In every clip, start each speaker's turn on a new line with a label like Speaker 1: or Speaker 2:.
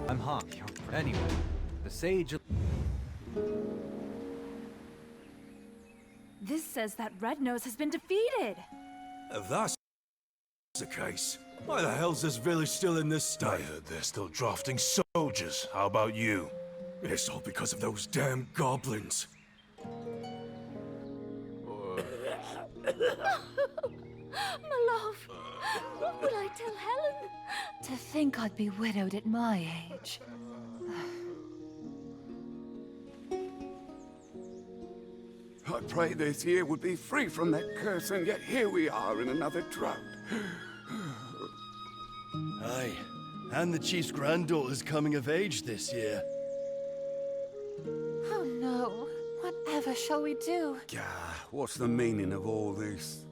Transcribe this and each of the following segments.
Speaker 1: I'm Hawk. Anyway, the sage...
Speaker 2: This says that Red Nose has been defeated!
Speaker 3: If that's the case, why the hell's this village still in this state?
Speaker 4: I heard they're still drafting soldiers. How about you?
Speaker 3: It's all because of those damn goblins.
Speaker 2: My love, what will I tell Helen? To think I'd be widowed at my age.
Speaker 5: I prayed this year would be free from that curse, and yet here we are in another drought.
Speaker 6: Aye, and the chief's granddaughter's coming of age this year.
Speaker 2: Oh no, whatever shall we do?
Speaker 5: Gah, what's the meaning of all this?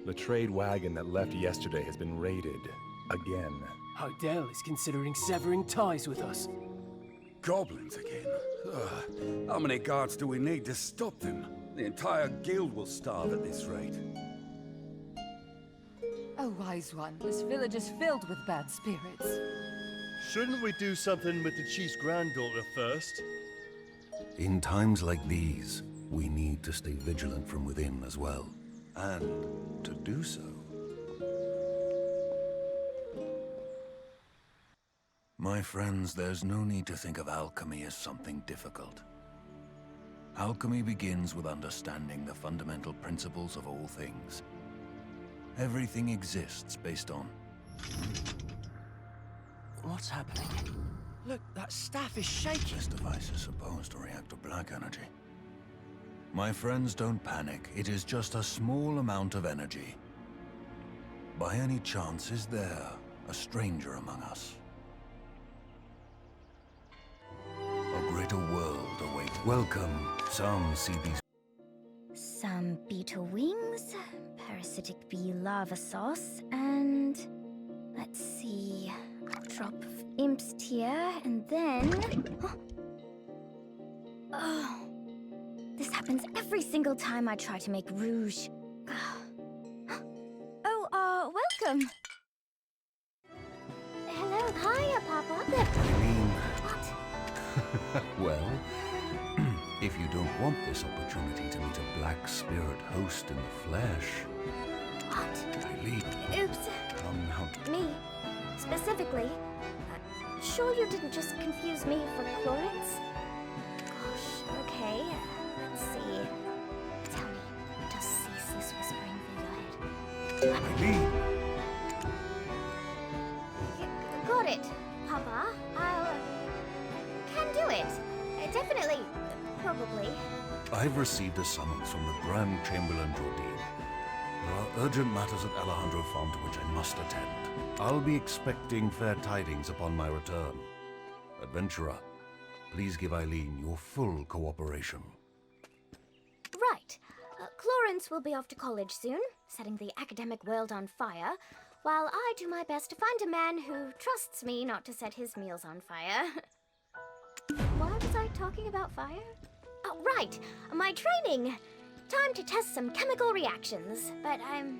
Speaker 4: The trade wagon that left yesterday has been raided. Again.
Speaker 7: Hardell is considering severing ties with us.
Speaker 5: Goblins again? How many guards do we need to stop them? The entire guild will starve at this rate.
Speaker 2: Oh, wise one, this village is filled with bad spirits.
Speaker 6: Shouldn't we do something with the chief's granddaughter first?
Speaker 8: In times like these, we need to stay vigilant from within as well. And to do so... My friends, there's no need to think of alchemy as something difficult. Alchemy begins with understanding the fundamental principles of all things. Everything exists based on...
Speaker 7: What's happening? Look, that staff is shaking.
Speaker 8: This device is supposed to react to black energy. My friends, don't panic. It is just a small amount of energy. By any chance, is there a stranger among us? A greater world awaits. Welcome. Some see these.
Speaker 9: Some beetle wings, parasitic bee lava sauce, and let's see, a drop of imp's tear, and then... Oh, this happens every single time I try to make rouge. Oh, welcome. Hello, hiya, Papa.
Speaker 8: Eileen.
Speaker 9: What?
Speaker 8: Well, if you don't want this opportunity to meet a black spirit host in the flesh...
Speaker 9: What?
Speaker 8: Eileen.
Speaker 9: Oops.
Speaker 8: Come now.
Speaker 9: Me? Specifically? Sure you didn't just confuse me for Florence? Gosh, okay. Let's see. Tell me, does ceaseless whispering fill your head?
Speaker 8: Eileen.
Speaker 9: Got it, Papa. I'll... can do it. Definitely. Probably.
Speaker 8: I've received a summons from the Grand Chamberlain Jordine. There are urgent matters at Alejandro Farm to which I must attend. I'll be expecting fair tidings upon my return. Adventurer, please give Eileen your full cooperation.
Speaker 9: Right. Florence will be off to college soon, setting the academic world on fire, while I do my best to find a man who trusts me not to set his meals on fire. Why was I talking about fire? Oh, right. My training. Time to test some chemical reactions, but I'm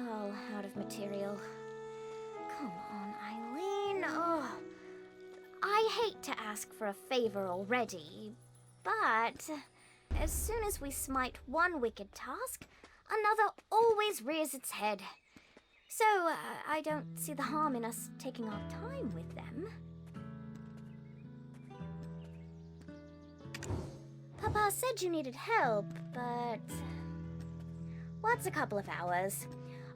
Speaker 9: all out of material. Come on, Eileen. Oh, I hate to ask for a favor already, but as soon as we smite one wicked task, another always rears its head. So I don't see the harm in us taking our time with them. Papa said you needed help, but... what's a couple of hours?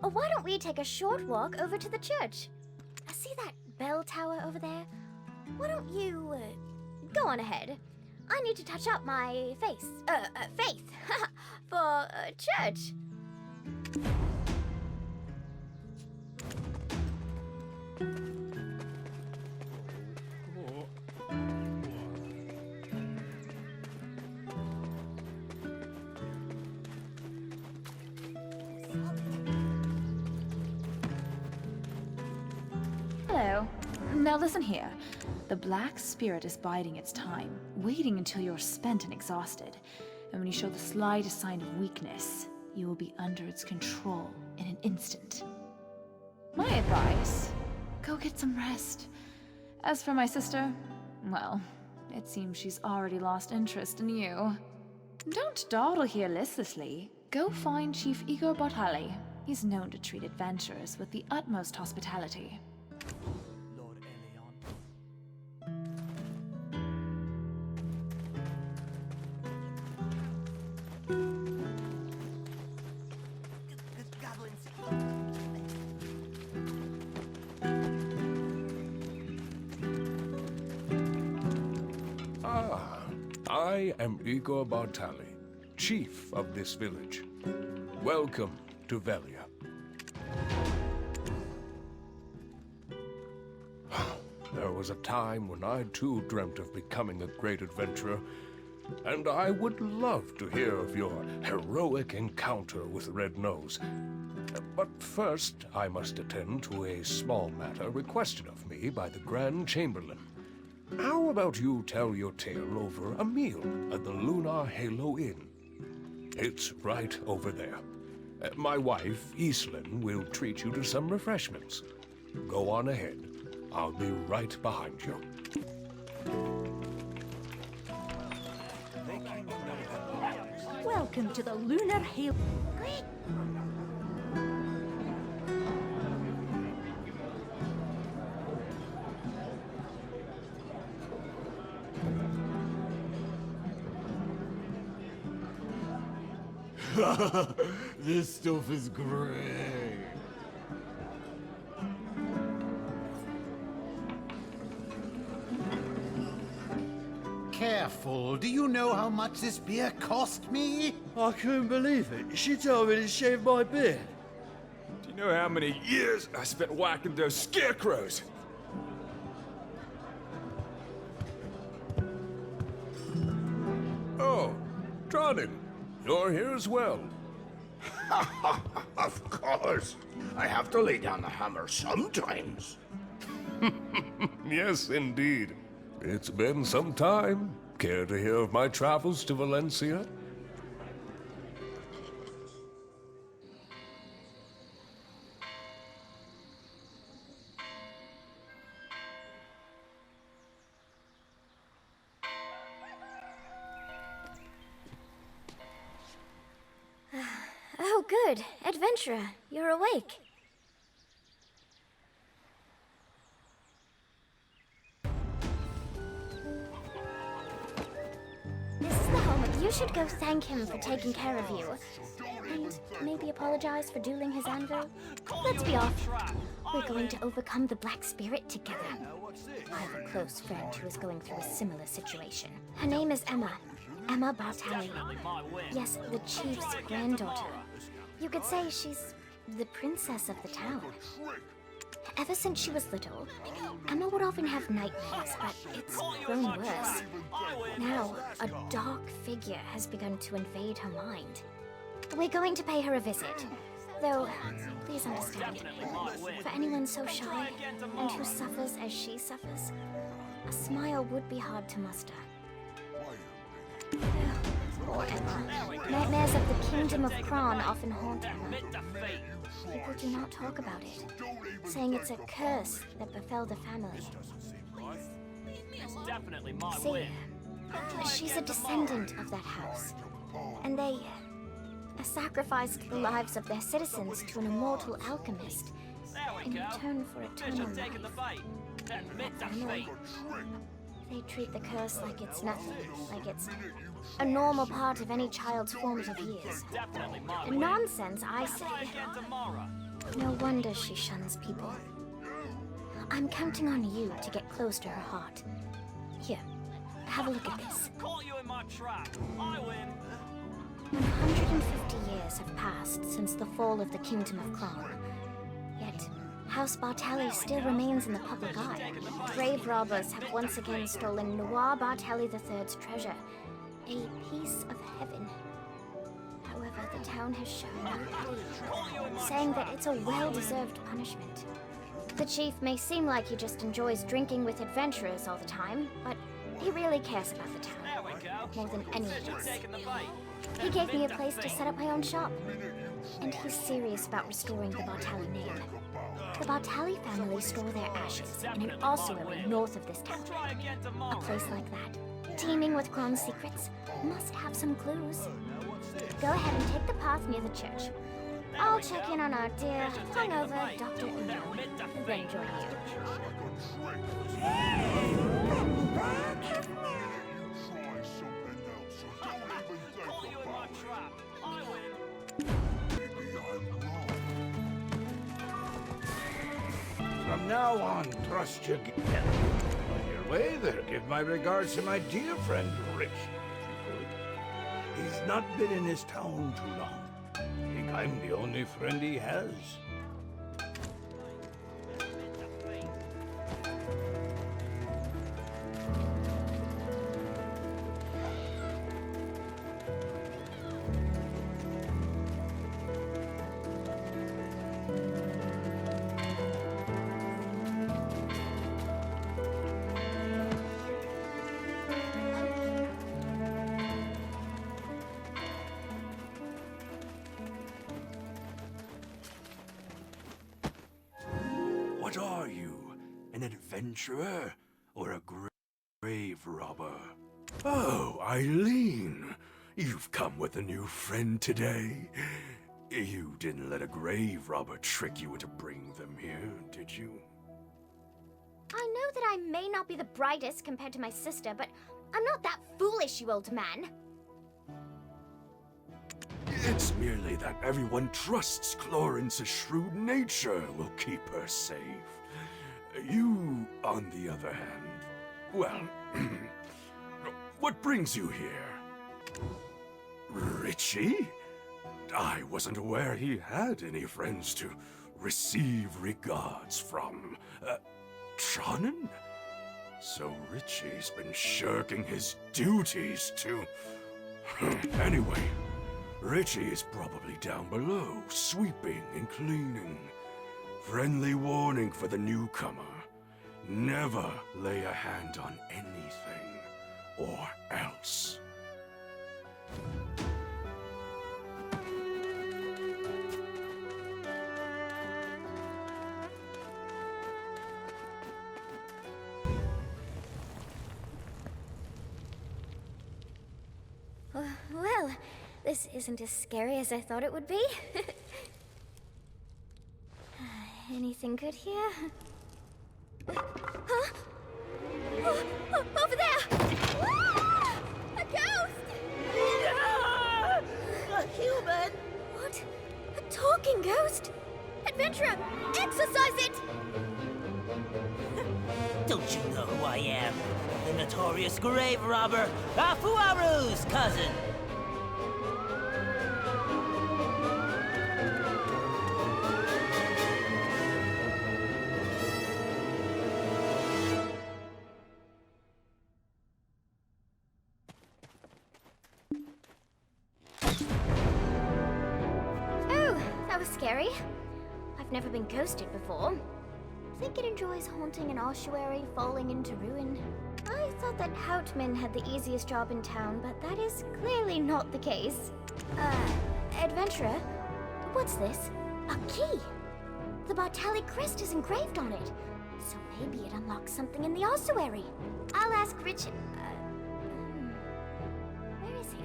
Speaker 9: Or why don't we take a short walk over to the church? See that bell tower over there? Why don't you, go on ahead? I need to touch up my faith, for, church.
Speaker 2: Hello. Now listen here. The black spirit is biding its time, waiting until you're spent and exhausted. And when you show the slightest sign of weakness, you will be under its control in an instant. My advice, go get some rest. As for my sister, well, it seems she's already lost interest in you. Don't dawdle here listlessly. Go find Chief Igor Bartali. He's known to treat adventurers with the utmost hospitality.
Speaker 7: Lord Eileen.
Speaker 10: I am Igor Bartali, chief of this village. Welcome to Velia. There was a time when I too dreamt of becoming a great adventurer, and I would love to hear of your heroic encounter with Red Nose. But first, I must attend to a small matter requested of me by the Grand Chamberlain. How about you tell your tale over a meal at the Lunar Halo Inn? It's right over there. My wife, Eileen, will treat you to some refreshments. Go on ahead. I'll be right behind you.
Speaker 11: Welcome to the Lunar Halo.
Speaker 6: This stuff is great.
Speaker 12: Careful. Do you know how much this beer cost me?
Speaker 6: I couldn't believe it. She told me to shave my beard.
Speaker 10: Do you know how many years I spent whacking those scarecrows? Oh, Dronin, you're here as well.
Speaker 12: Of course. I have to lay down the hammer sometimes.
Speaker 10: Yes, indeed. It's been some time. Care to hear of my travels to Valencia?
Speaker 9: Oh, good. Adventurer, you're awake. This is the home. You should go thank him for taking care of you. And maybe apologize for dueling his anvil. Let's be off. We're going to overcome the Black Spirit together. I have a close friend who is going through a similar situation. Her name is Emma. Emma Bartali. Yes, the chief's granddaughter. You could say she's the princess of the town. Ever since she was little, Emma would often have nightmares, but it's grown worse. Now, a dark figure has begun to invade her mind. We're going to pay her a visit. Though, please understand, for anyone so shy and who suffers as she suffers, a smile would be hard to muster. Poor Emma. Nightmares of the Kingdom of Kron often haunt Emma. People do not talk about it, saying it's a curse that befell the family. See, she's a descendant of that house, and they sacrificed the lives of their citizens to an immortal alchemist in return for eternal life. Family, they treat the curse like it's nothing, like it's a normal part of any child's formative years. Nonsense, I say. No wonder she shuns people. I'm counting on you to get close to her heart. Here, have a look at this. 150 years have passed since the fall of the Kingdom of Kron. Yet, House Bartali still remains in the public eye. Grave robbers have once again stolen Noir Bartali III's treasure, a piece of heaven. However, the town has shown no pity, saying that it's a well-deserved punishment. The chief may seem like he just enjoys drinking with adventurers all the time, but he really cares about the town, more than anyone else. He gave me a place to set up my own shop, and he's serious about restoring the Bartali name. The Bartali family store their ashes in an ossuary north of this town. A place like that, teeming with clone secrets, must have some clues. Go ahead and take the path near the church. I'll check in on our dear, hungover Dr. Uno, and then join
Speaker 12: From now on, trust your get. On your way there, give my regards to my dear friend Rich. He's not been in this town too long. I think I'm the only friend he has.
Speaker 3: What are you? An adventurer or a grave robber? Oh, Eileen! You've come with a new friend today. You didn't let a grave robber trick you into bringing them here, did you?
Speaker 9: I know that I may not be the brightest compared to my sister, but I'm not that foolish, you old man.
Speaker 3: It's merely that everyone trusts Clorince's shrewd nature will keep her safe. You, on the other hand, well, what brings you here? Richie? I wasn't aware he had any friends to receive regards from. Tronnen? So Richie's been shirking his duties to... Anyway, Richie is probably down below, sweeping and cleaning. Friendly warning for the newcomer. Never lay a hand on anything, or else.
Speaker 9: Well, this isn't as scary as I thought it would be. Anything good here? Huh? Over there! Ah! A ghost!
Speaker 7: A human!
Speaker 9: What? A talking ghost? Adventurer, exorcise it!
Speaker 7: Don't you know who I am? The notorious grave robber, Afuaru's cousin!
Speaker 9: Scary. I've never been ghosted before. Think it enjoys haunting an ossuary falling into ruin. I thought that Houtman had the easiest job in town, but that is clearly not the case. Adventurer, what's this? A key! The Bartali crest is engraved on it, so maybe it unlocks something in the ossuary. I'll ask Richard. Where is he?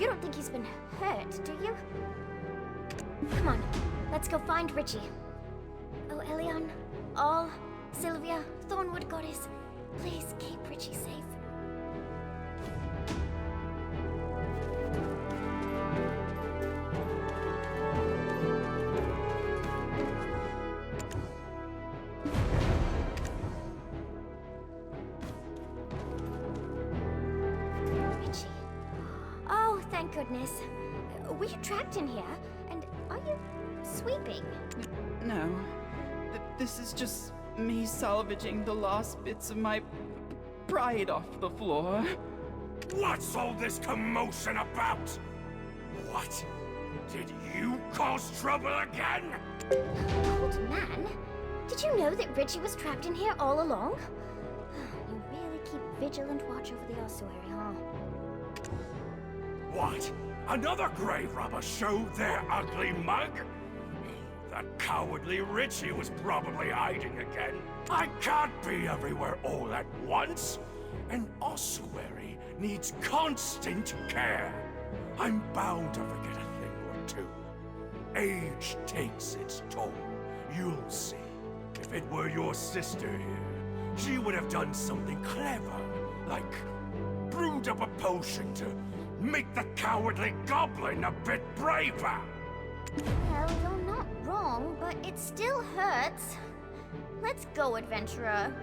Speaker 9: You don't think he's been hurt, do you? Come on, let's go find Richie. Oh, Elion, All, Sylvia, Thornwood Goddess, please keep Richie safe. Richie. Oh, thank goodness. Were you trapped in here? And are you sweeping?
Speaker 11: No. This is just me salvaging the last bits of my pride off the floor.
Speaker 3: What's all this commotion about? What? Did you cause trouble again?
Speaker 9: Old man? Did you know that Richie was trapped in here all along? You really keep vigilant watch over the ossuary, huh?
Speaker 3: What? Another grave robber showed their ugly mug? That cowardly Richie was probably hiding again. I can't be everywhere all at once. An ossuary needs constant care. I'm bound to forget a thing or two. Age takes its toll. You'll see. If it were your sister here, she would have done something clever, like brewed up a potion to make the cowardly goblin a bit braver.
Speaker 9: Well, you're not wrong, but it still hurts. Let's go, adventurer.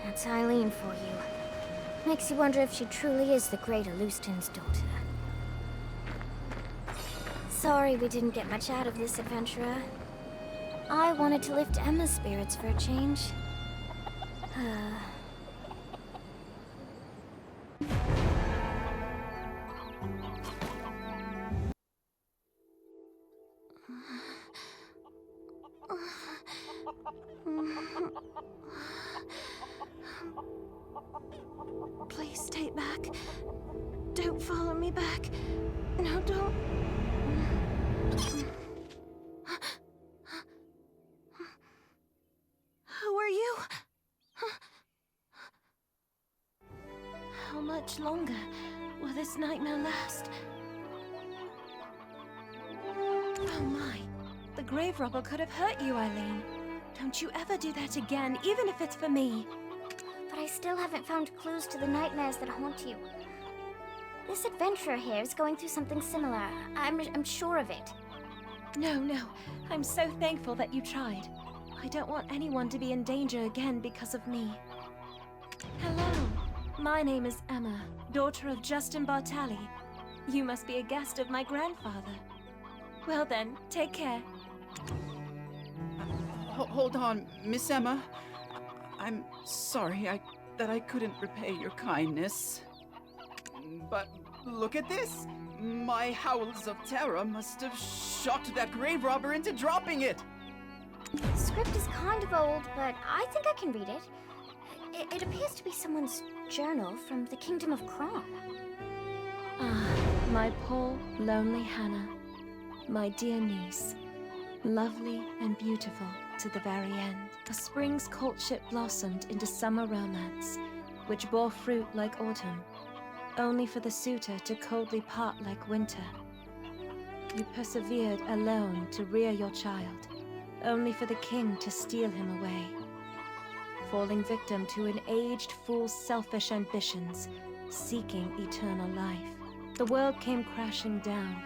Speaker 9: That's Eileen for you. Makes you wonder if she truly is the great Alustin's daughter. Sorry we didn't get much out of this, adventurer. I wanted to lift Emma's spirits for a change.
Speaker 13: Please stay back. Don't follow me back. No, don't. Who are you? How much longer will this nightmare last? Oh my. The grave robber could have hurt you, Eileen. Don't you ever do that again, even if it's for me.
Speaker 9: But I still haven't found clues to the nightmares that haunt you. This adventurer here is going through something similar. I'm sure of it.
Speaker 13: No. I'm so thankful that you tried. I don't want anyone to be in danger again because of me. Hello. My name is Emma, daughter of Justin Bartali. You must be a guest of my grandfather. Well then, take care.
Speaker 11: Hold on, Miss Emma. I'm sorry that I couldn't repay your kindness. But look at this! My howls of terror must have shocked that grave robber into dropping it!
Speaker 9: The script is kind of old, but I think I can read it. It appears to be someone's journal from the Kingdom of Kron.
Speaker 13: Ah, my poor, lonely Hannah. My dear niece. Lovely and beautiful to the very end. A spring's courtship blossomed into summer romance, which bore fruit like autumn, only for the suitor to coldly part like winter. You persevered alone to rear your child, only for the king to steal him away, falling victim to an aged fool's selfish ambitions, seeking eternal life. The world came crashing down,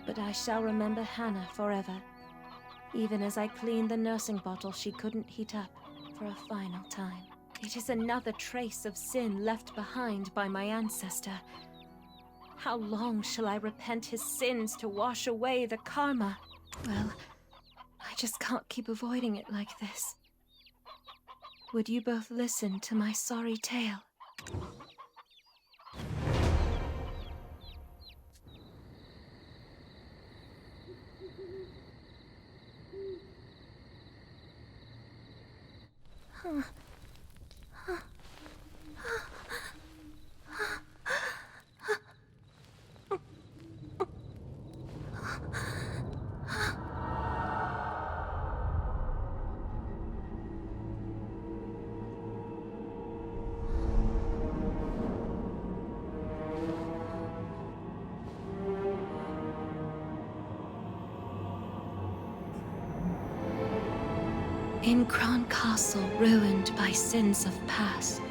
Speaker 13: but I shall remember Hannah forever, even as I cleaned the nursing bottle she couldn't heat up for a final time. It is another trace of sin left behind by my ancestor. How long shall I repent his sins to wash away the karma? Well, I just can't keep avoiding it like this. Would you both listen to my sorry tale? In Kron Castle, ruined by sins of past,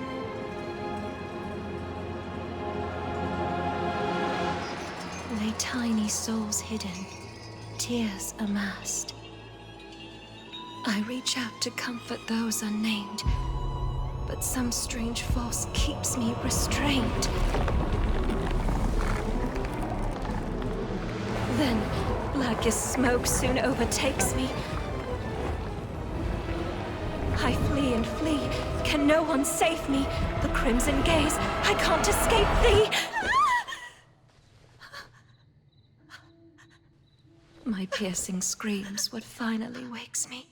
Speaker 13: lay tiny souls hidden, tears amassed. I reach out to comfort those unnamed, but some strange force keeps me restrained. Then, black as smoke soon overtakes me. I flee and flee. Can no one save me? The crimson gaze. I can't escape thee. My piercing screams what finally wakes me.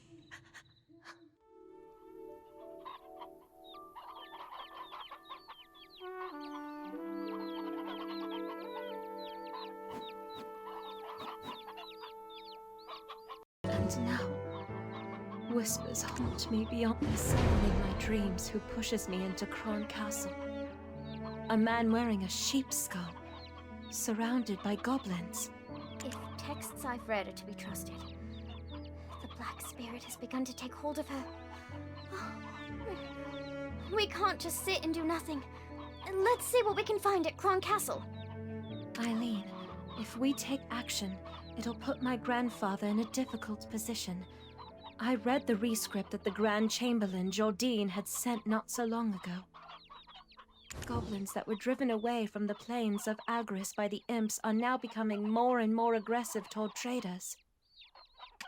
Speaker 13: And now, whispers haunt me beyond the someone in my dreams who pushes me into Kron Castle. A man wearing a sheep's skull, surrounded by goblins.
Speaker 9: If texts I've read are to be trusted, the Black Spirit has begun to take hold of her. We can't just sit and do nothing. Let's see what we can find at Kron Castle.
Speaker 13: Eileen, if we take action, it'll put my grandfather in a difficult position. I read the rescript that the Grand Chamberlain Jordine had sent not so long ago. Goblins that were driven away from the plains of Agris by the imps are now becoming more and more aggressive toward traders.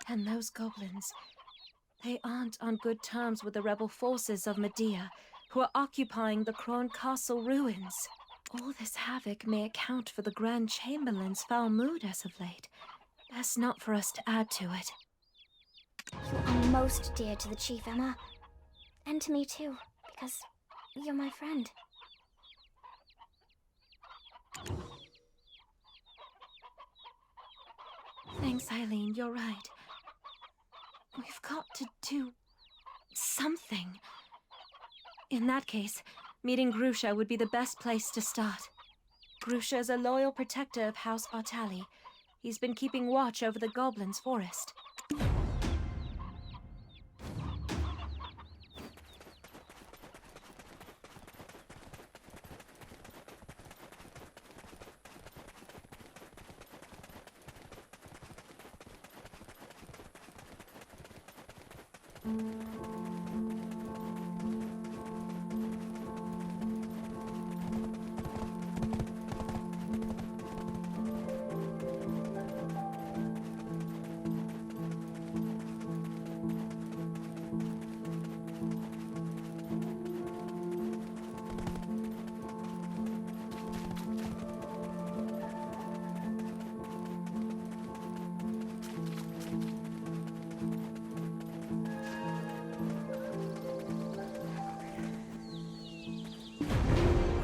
Speaker 13: And those goblins, they aren't on good terms with the rebel forces of Medea, who are occupying the Kron Castle ruins. All this havoc may account for the Grand Chamberlain's foul mood as of late. Best not for us to add to it.
Speaker 9: You are most dear to the Chief, Emma. And to me too, because you're my friend.
Speaker 13: Thanks, Eileen, you're right. We've got to do something. In that case, meeting Grusha would be the best place to start. Grusha is a loyal protector of House Bartali. He's been keeping watch over the Goblins' forest.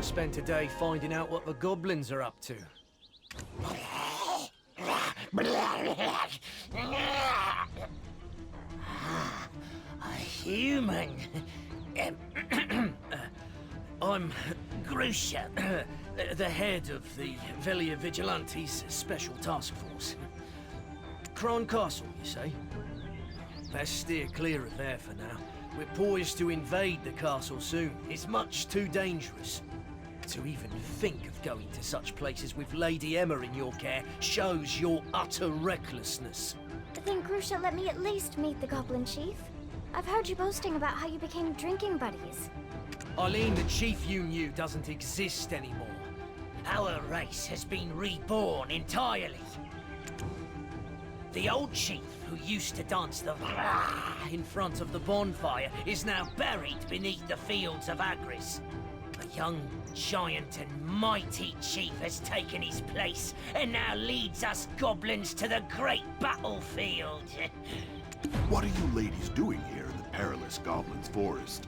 Speaker 1: Spent a day finding out what the goblins are up to.
Speaker 7: A human.
Speaker 1: I'm Grusha, the head of the Velia Vigilantes Special Task Force. Kron Castle, you say? Let's steer clear of there for now. We're poised to invade the castle soon. It's much too dangerous. To even think of going to such places with Lady Emma in your care shows your utter recklessness.
Speaker 9: Then, Grusha, let me at least meet the Goblin Chief. I've heard you boasting about how you became drinking buddies.
Speaker 1: Eileen, the chief you knew doesn't exist anymore.
Speaker 7: Our race has been reborn entirely. The old chief who used to dance the
Speaker 1: in front of the bonfire
Speaker 7: is now buried beneath the fields of Agris. A young, giant and mighty chief has taken his place and now leads us goblins to the great battlefield.
Speaker 14: What are you ladies doing here in the perilous Goblin's forest?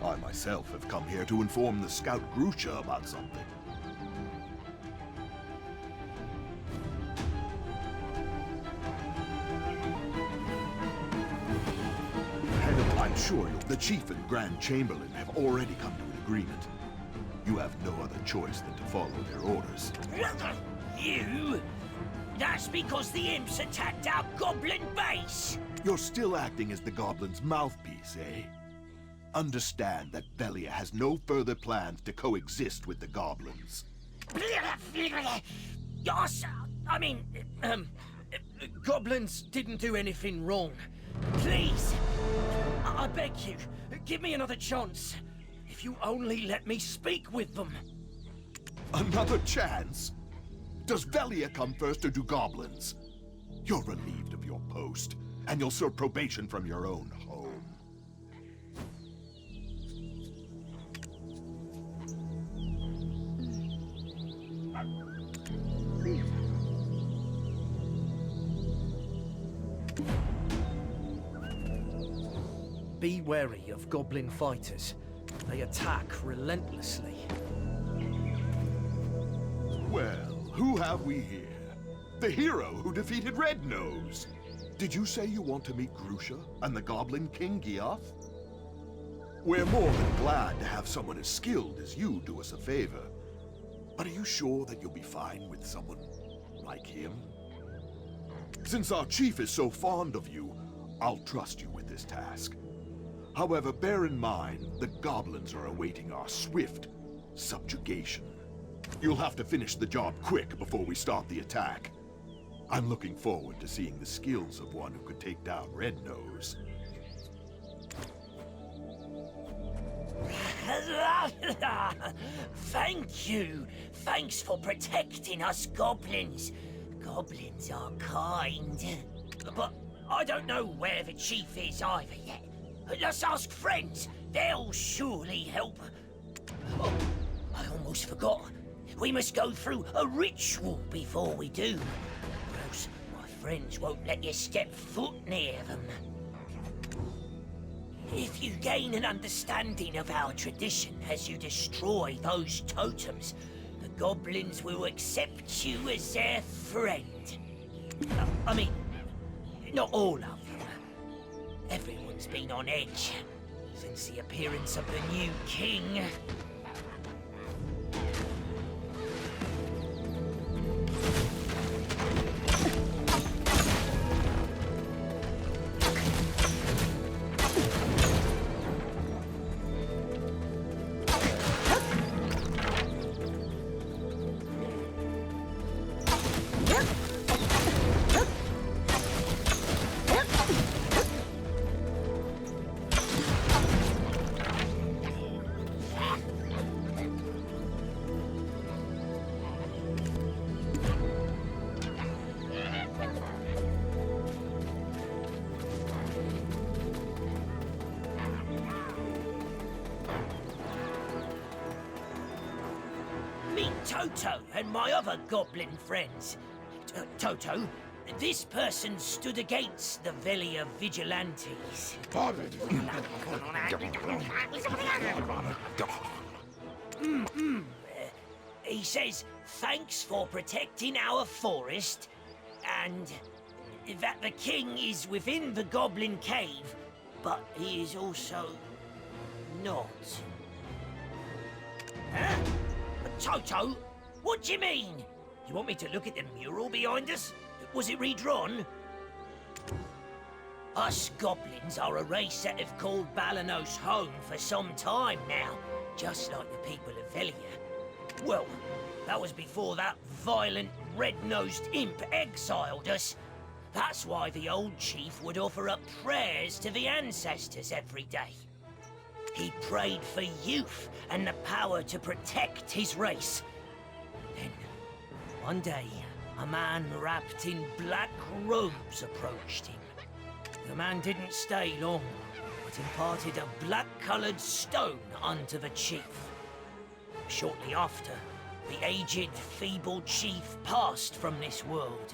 Speaker 14: I myself have come here to inform the scout Grusha about something. I'm sure the Chief and Grand Chamberlain have already come to an agreement. You have no other choice than to follow their orders.
Speaker 7: You? That's because the imps attacked our goblin base!
Speaker 14: You're still acting as the Goblin's mouthpiece, eh? Understand that Velia has no further plans to coexist with the Goblins.
Speaker 1: Goblins didn't do anything wrong.
Speaker 7: Please!
Speaker 1: I beg you, give me another chance. If you only let me speak with them.
Speaker 14: Another chance? Does Velia come first or do Goblins? You're relieved of your post, and you'll serve probation from your own home.
Speaker 1: Be wary of goblin fighters. They attack relentlessly.
Speaker 14: Well, who have we here? The hero who defeated Red Nose. Did you say you want to meet Grusha and the Goblin King Giath? We're more than glad to have someone as skilled as you do us a favor. But are you sure that you'll be fine with someone like him? Since our chief is so fond of you, I'll trust you with this task. However, bear in mind, the goblins are awaiting our swift subjugation. You'll have to finish the job quick before we start the attack. I'm looking forward to seeing the skills of one who could take down Red Nose.
Speaker 7: Thank you. Thanks for protecting us goblins. Goblins are kind. But I don't know where the chief is either yet. Let's ask friends. They'll surely help. Oh, I almost forgot. We must go through a ritual before we do. Or else my friends won't let you step foot near them. If you gain an understanding of our tradition as you destroy those totems, the goblins will accept you as their friend. I mean, not all of them. Everyone's been on edge since the appearance of the new king. Toto and my other goblin friends. Toto, this person stood against the Velia vigilantes. He says thanks for protecting our forest, and that the king is within the goblin cave, but he is also not. Huh? Toto, what do you mean? You want me to look at the mural behind us? Was it redrawn? Us goblins are a race that have called Balanos home for some time now, just like the people of Velia. Well, that was before that violent, red-nosed imp exiled us. That's why the old chief would offer up prayers to the ancestors every day. He prayed for youth and the power to protect his race. Then, one day, a man wrapped in black robes approached him. The man didn't stay long, but imparted a black-colored stone unto the chief. Shortly after, the aged, feeble chief passed from this world,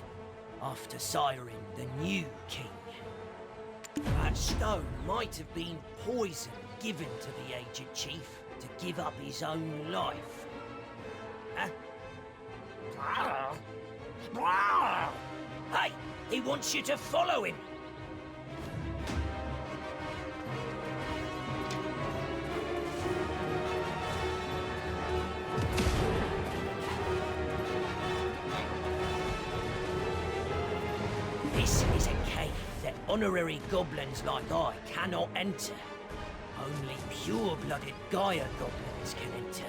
Speaker 7: after siring the new king. That stone might have been poison given to the aged chief to give up his own life. Hey, he wants you to follow him. This is a cave that honorary goblins like I cannot enter. Only pure-blooded Gaia goblins can enter.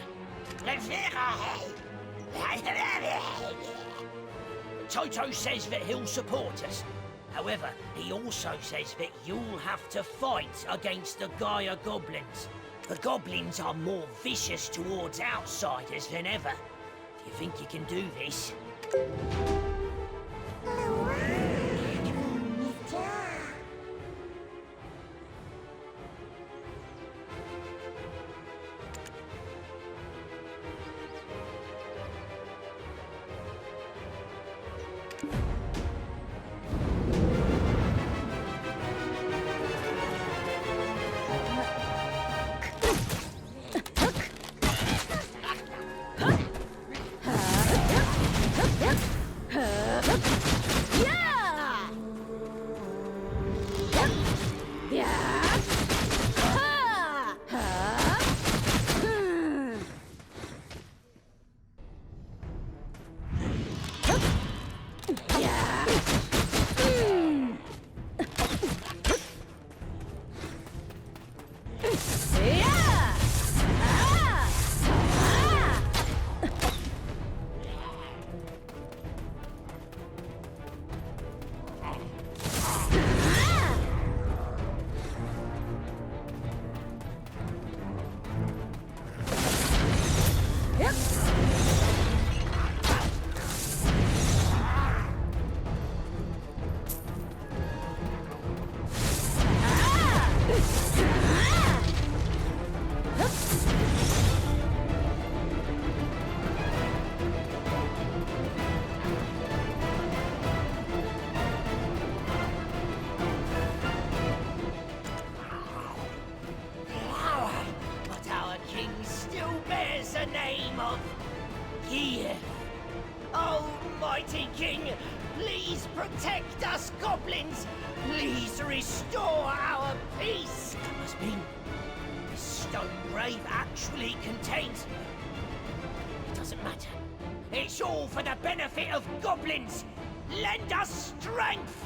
Speaker 7: Toto says that he'll support us. However, he also says that you'll have to fight against the Gaia goblins. The goblins are more vicious towards outsiders than ever. Do you think you can do this? goblins! Please restore our peace! That must mean this stone grave actually contains... It doesn't matter. It's all for the benefit of goblins! Lend us strength!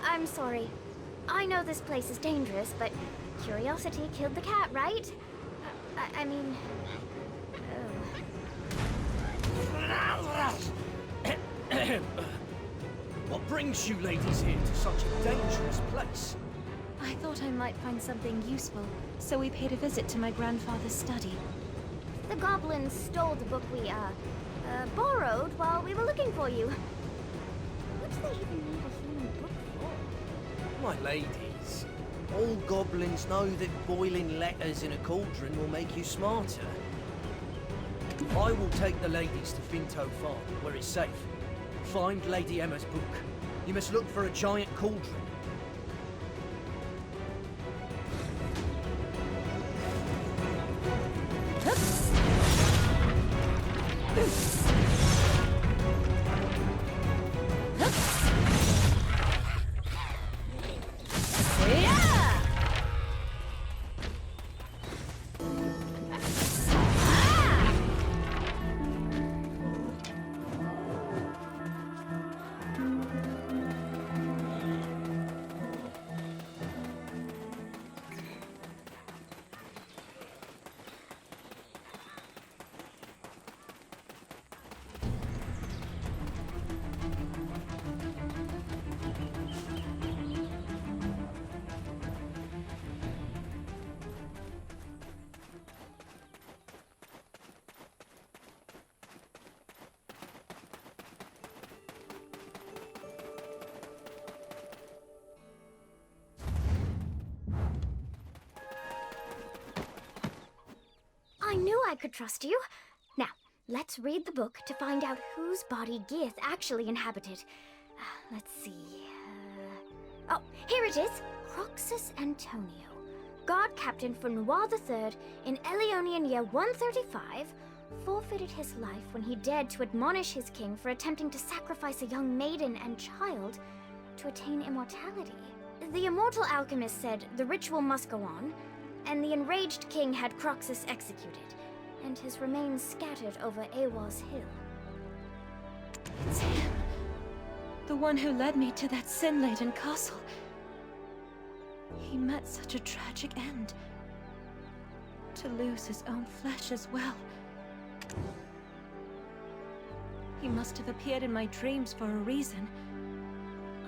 Speaker 9: I'm sorry. I know this place is dangerous, but curiosity killed the cat, right? I mean...
Speaker 1: What brings you ladies here to such a dangerous place?
Speaker 13: I thought I might find something useful, so we paid a visit to my grandfather's study.
Speaker 9: The goblins stole the book we, borrowed while we were looking for you. What do they even need a human book for?
Speaker 1: My ladies, all goblins know that boiling letters in a cauldron will make you smarter. I will take the ladies to Finto Farm, where it's safe. Find Lady Emma's book. You must look for a giant cauldron.
Speaker 9: I knew I could trust you. Now, let's read the book to find out whose body Geath actually inhabited. Let's see. Oh, here it is. Croxus Antonio, guard captain for Noir III in Elionian year 135, forfeited his life when he dared to admonish his king for attempting to sacrifice a young maiden and child to attain immortality. The immortal alchemist said the ritual must go on, and the enraged king had Croxus executed, and his remains scattered over Awar's hill.
Speaker 13: It's him. The one who led me to that sin-laden castle. He met such a tragic end. To lose his own flesh as well. He must have appeared in my dreams for a reason.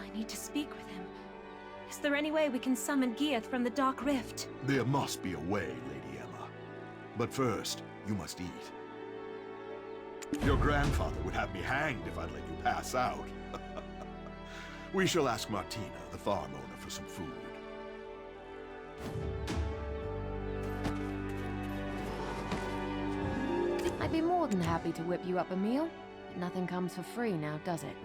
Speaker 13: I need to speak with him. Is there any way we can summon Geath from the Dark Rift?
Speaker 14: There must be a way, Lady Emma. But first, you must eat. Your grandfather would have me hanged if I'd let you pass out. We shall ask Martina, the farm owner, for some food.
Speaker 15: I'd be more than happy to whip you up a meal, but nothing comes for free now, does it?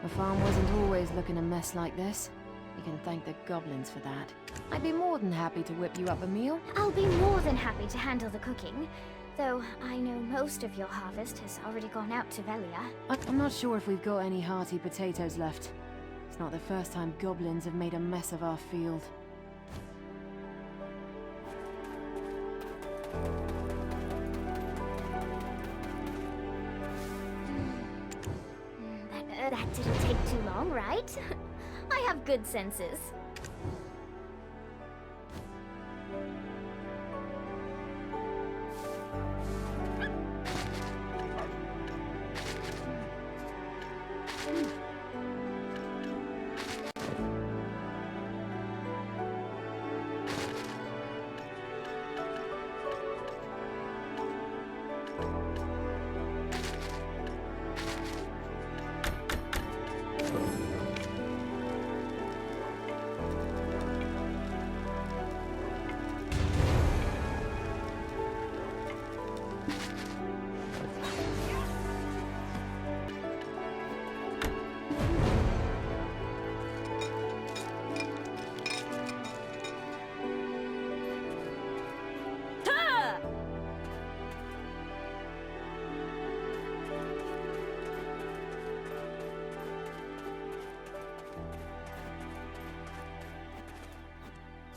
Speaker 15: The farm wasn't always looking a mess like this. You can thank the goblins for that. I'd be more than happy to whip you up a meal.
Speaker 9: I'll be more than happy to handle the cooking, though I know most of your harvest has already gone out to Velia.
Speaker 15: I'm not sure if we've got any hearty potatoes left. It's not the first time goblins have made a mess of our field.
Speaker 9: That didn't take too long, right? I have good senses.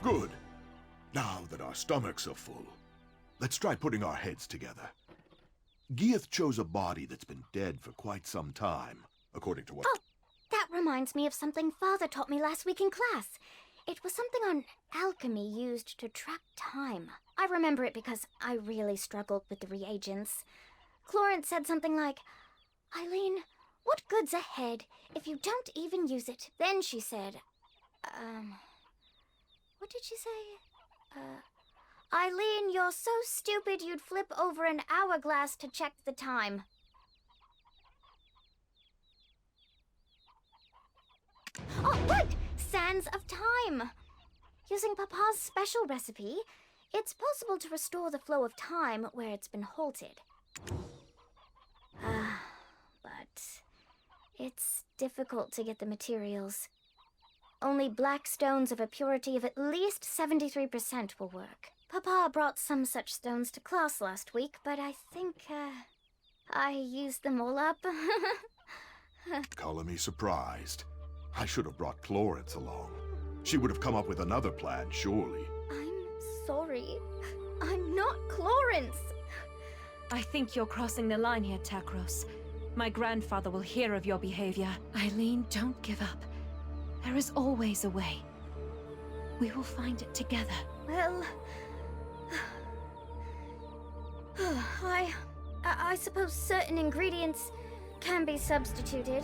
Speaker 14: Good. Now that our stomachs are full, let's try putting our heads together. Gieth chose a body that's been dead for quite some time, according to what...
Speaker 9: Oh, that reminds me of something Father taught me last week in class. It was something on alchemy used to track time. I remember it because I really struggled with the reagents. Clorence said something like, "Eileen, what good's ahead if you don't even use it?" Then she said, what did she say? Eileen, you're so stupid you'd flip over an hourglass to check the time. Oh, right! Sands of Time! Using Papa's special recipe, it's possible to restore the flow of time where it's been halted. But it's difficult to get the materials. Only black stones of a purity of at least 73% will work. Papa brought some such stones to class last week, but I think, I used them all up.
Speaker 14: Color me surprised. I should have brought Clorence along. She would have come up with another plan, surely.
Speaker 9: I'm sorry. I'm not Clorence.
Speaker 13: I think you're crossing the line here, Takros. My grandfather will hear of your behavior. Eileen, don't give up. There is always a way. We will find it together.
Speaker 9: Well... I suppose certain ingredients can be substituted.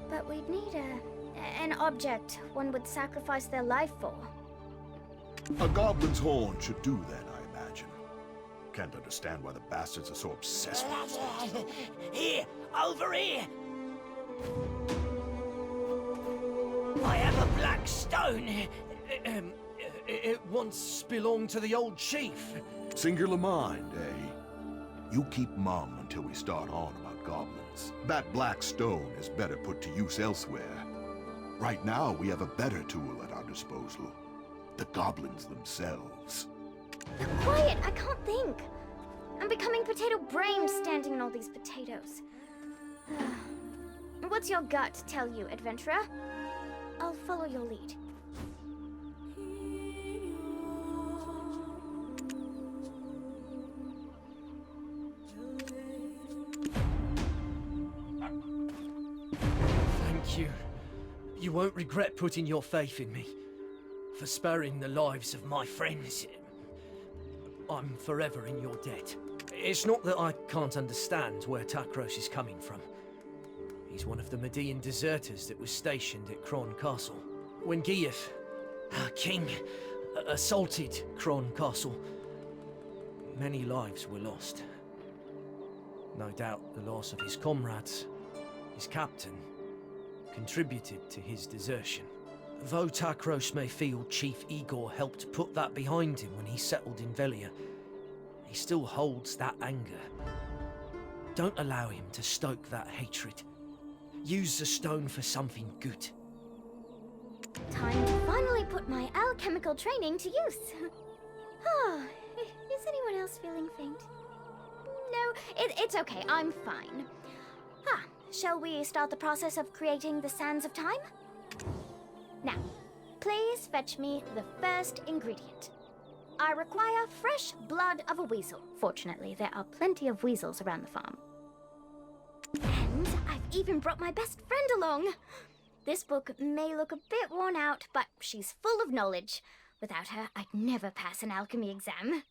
Speaker 9: But we'd need an object one would sacrifice their life for.
Speaker 14: A goblin's horn should do that, I imagine. Can't understand why the bastards are so obsessed with it.
Speaker 7: Here! Over here! I have a black stone.
Speaker 1: It once belonged to the old chief.
Speaker 14: Singular mind, eh? You keep mum until we start on about goblins. That black stone is better put to use elsewhere. Right now, we have a better tool at our disposal. The goblins themselves.
Speaker 9: Quiet! I can't think. I'm becoming potato brain standing in all these potatoes. What's your gut tell you, adventurer? I'll follow your lead.
Speaker 1: Thank you. You won't regret putting your faith in me. For sparing the lives of my friends. I'm forever in your debt. It's not that I can't understand where Takros is coming from. He's one of the Median deserters that was stationed at Cron Castle. When Gieth, our king, assaulted Cron Castle, many lives were lost. No doubt the loss of his comrades, his captain, contributed to his desertion. Though Takros may feel Chief Igor helped put that behind him when he settled in Velia, he still holds that anger. Don't allow him to stoke that hatred. Use the stone for something good.
Speaker 9: Time to finally put my alchemical training to use. Oh, is anyone else feeling faint? No, it's okay, I'm fine. Shall we start the process of creating the Sands of Time? Now, please fetch me the first ingredient. I require fresh blood of a weasel. Fortunately, there are plenty of weasels around the farm. And I've even brought my best friend along. This book may look a bit worn out, but she's full of knowledge. Without her, I'd never pass an alchemy exam.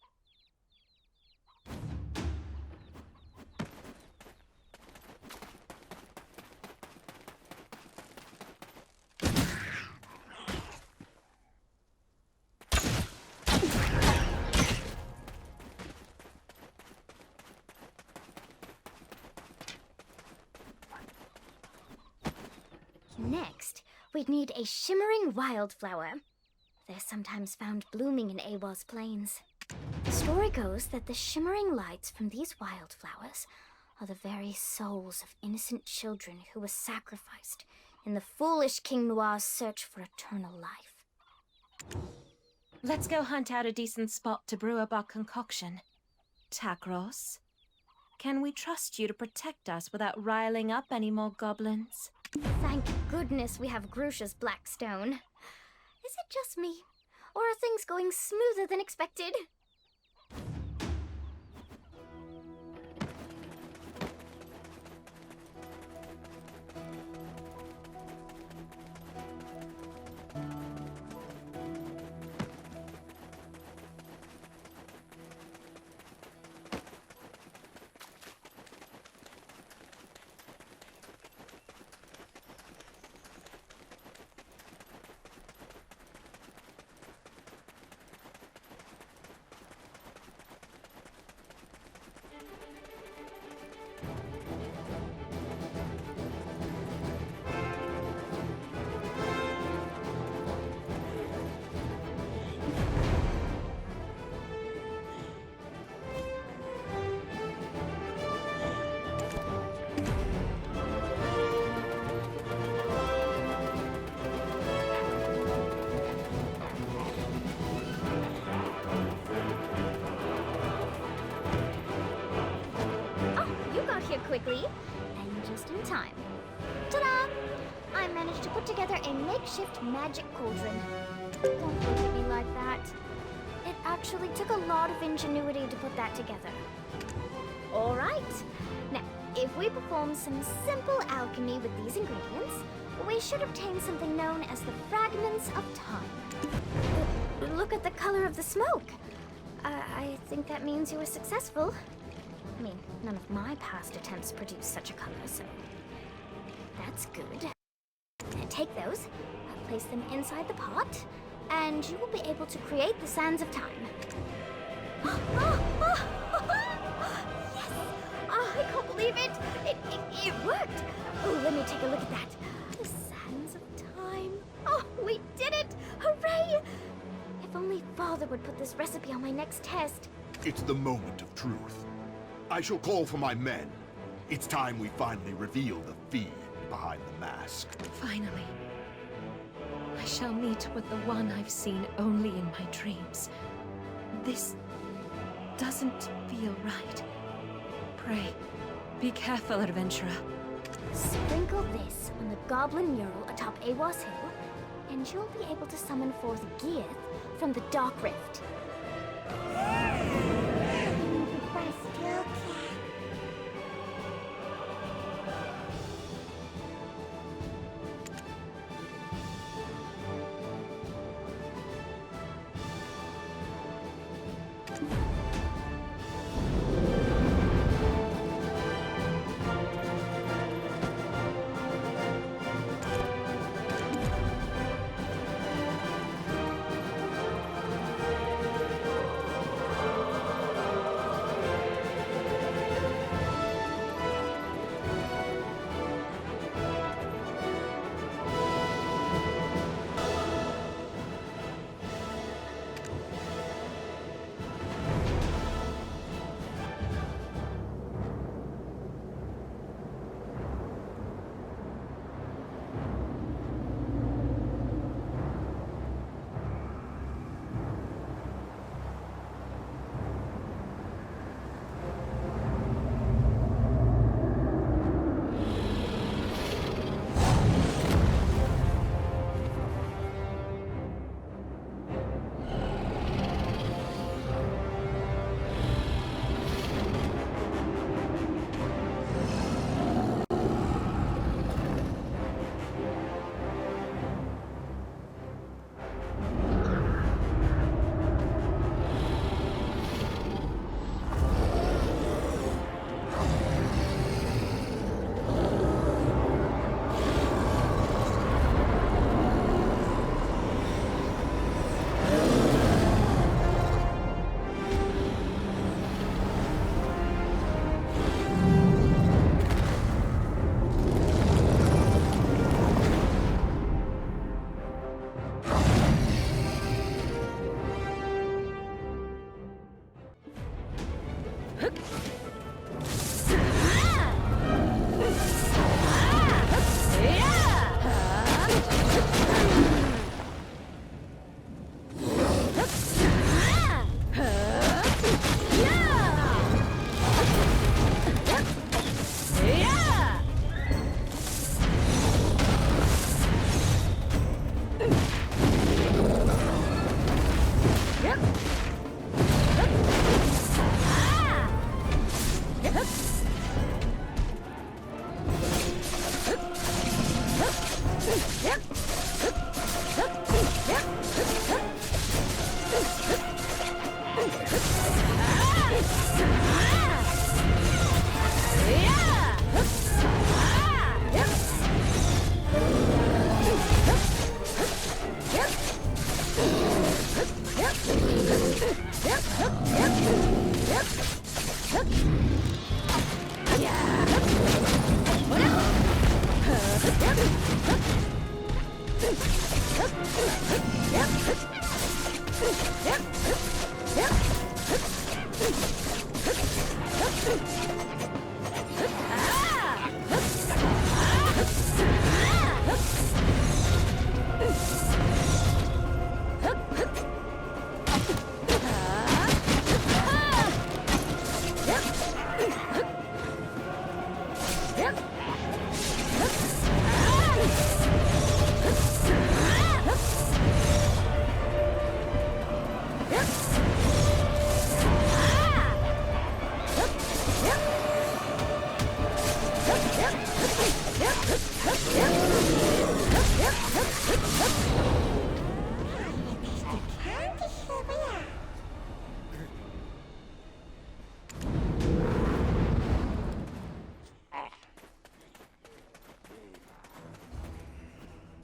Speaker 9: Next, we'd need a shimmering wildflower. They're sometimes found blooming in Awa's plains. The story goes that the shimmering lights from these wildflowers are the very souls of innocent children who were sacrificed in the foolish King Noir's search for eternal life.
Speaker 13: Let's go hunt out a decent spot to brew up our concoction. Takros, can we trust you to protect us without riling up any more goblins?
Speaker 9: Thank goodness we have Grusha's black stone. Is it just me, or are things going smoother than expected? Quickly, and just in time. Ta-da! I managed to put together a makeshift magic cauldron. Don't look at me like that. It actually took a lot of ingenuity to put that together. All right. Now, if we perform some simple alchemy with these ingredients, we should obtain something known as the fragments of time. Look at the color of the smoke. I think that means you were successful. I mean, none of my past attempts produced such a color, so that's good. Take those, place them inside the pot, and you will be able to create the Sands of Time. Yes! I can't believe it! It worked! Oh, let me take a look at that. The Sands of Time. Oh, we did it! Hooray! If only Father would put this recipe on my next test.
Speaker 14: It's the moment of truth. I shall call for my men. It's time we finally reveal the fiend behind the mask.
Speaker 13: Finally. I shall meet with the one I've seen only in my dreams. This doesn't feel right. Pray, be careful, adventurer.
Speaker 9: Sprinkle this on the goblin mural atop Awas Hill, and you'll be able to summon forth Geath from the Dark Rift.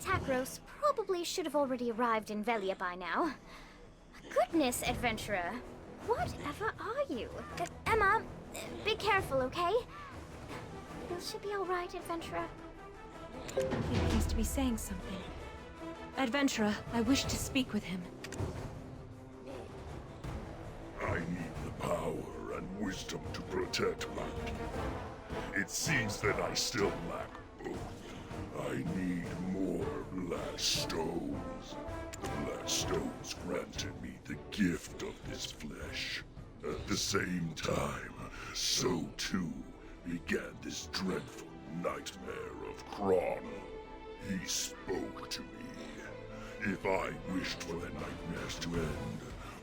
Speaker 9: Takros probably should have already arrived in Velia by now. Goodness, adventurer. Whatever are you? Emma, be careful, okay? Will she be alright, adventurer?
Speaker 13: He appears to be saying something. Adventurer, I wish to speak with him.
Speaker 3: I need the power and wisdom to protect my people. It seems that I still lack both. I need more black stones. The black stones granted me the gift of this flesh. At the same time, so too began this dreadful nightmare of Kron. He spoke to me. If I wished for the nightmares to end,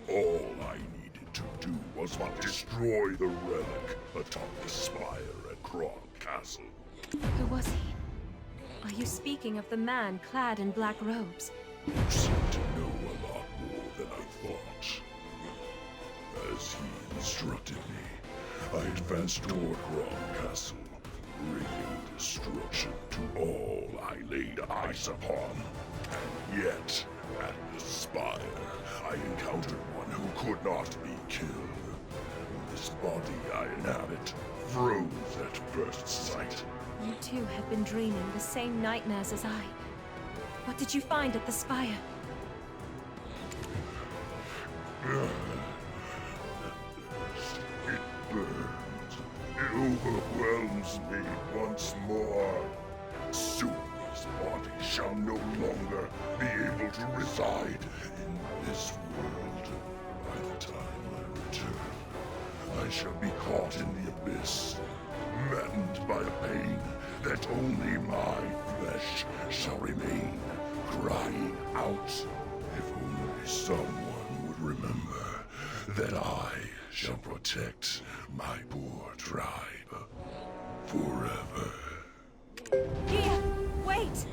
Speaker 3: all I needed to do was but destroy the relic atop the spire at Kron Castle.
Speaker 13: Who was he? Are you speaking of the man clad in black robes?
Speaker 3: You seem to know a lot more than I thought. As he instructed me, I advanced toward Kron Castle, bringing destruction to all I laid eyes upon. And yet, at the spire, I encountered one who could not be killed. This body I inhabit froze at first sight.
Speaker 13: You too have been dreaming the same nightmares as I. What did you find at the spire?
Speaker 3: It burns. It overwhelms me once more. Soon this body shall no longer be able to reside in this world. By the time I return, I shall be caught in the abyss, maddened by a pain that only my flesh shall remain, crying out. If only someone would remember that I shall protect my poor tribe forever.
Speaker 13: Here! Wait!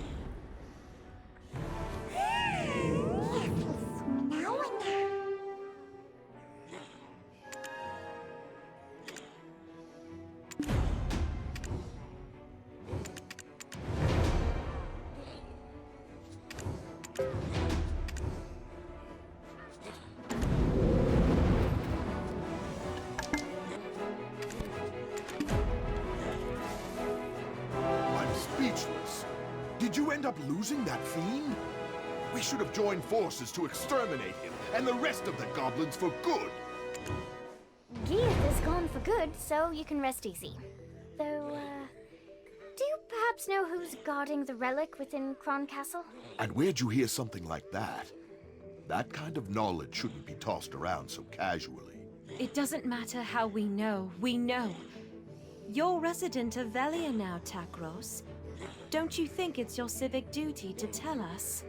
Speaker 14: Did you end up losing that fiend? We should have joined forces to exterminate him and the rest of the goblins for good.
Speaker 9: Geath is gone for good, so you can rest easy. Though, do you perhaps know who's guarding the relic within Kron Castle?
Speaker 14: And where'd you hear something like that? That kind of knowledge shouldn't be tossed around so casually.
Speaker 13: It doesn't matter how we know. We know. You're resident of Velia now, Takros. Don't you think it's your civic duty to tell us?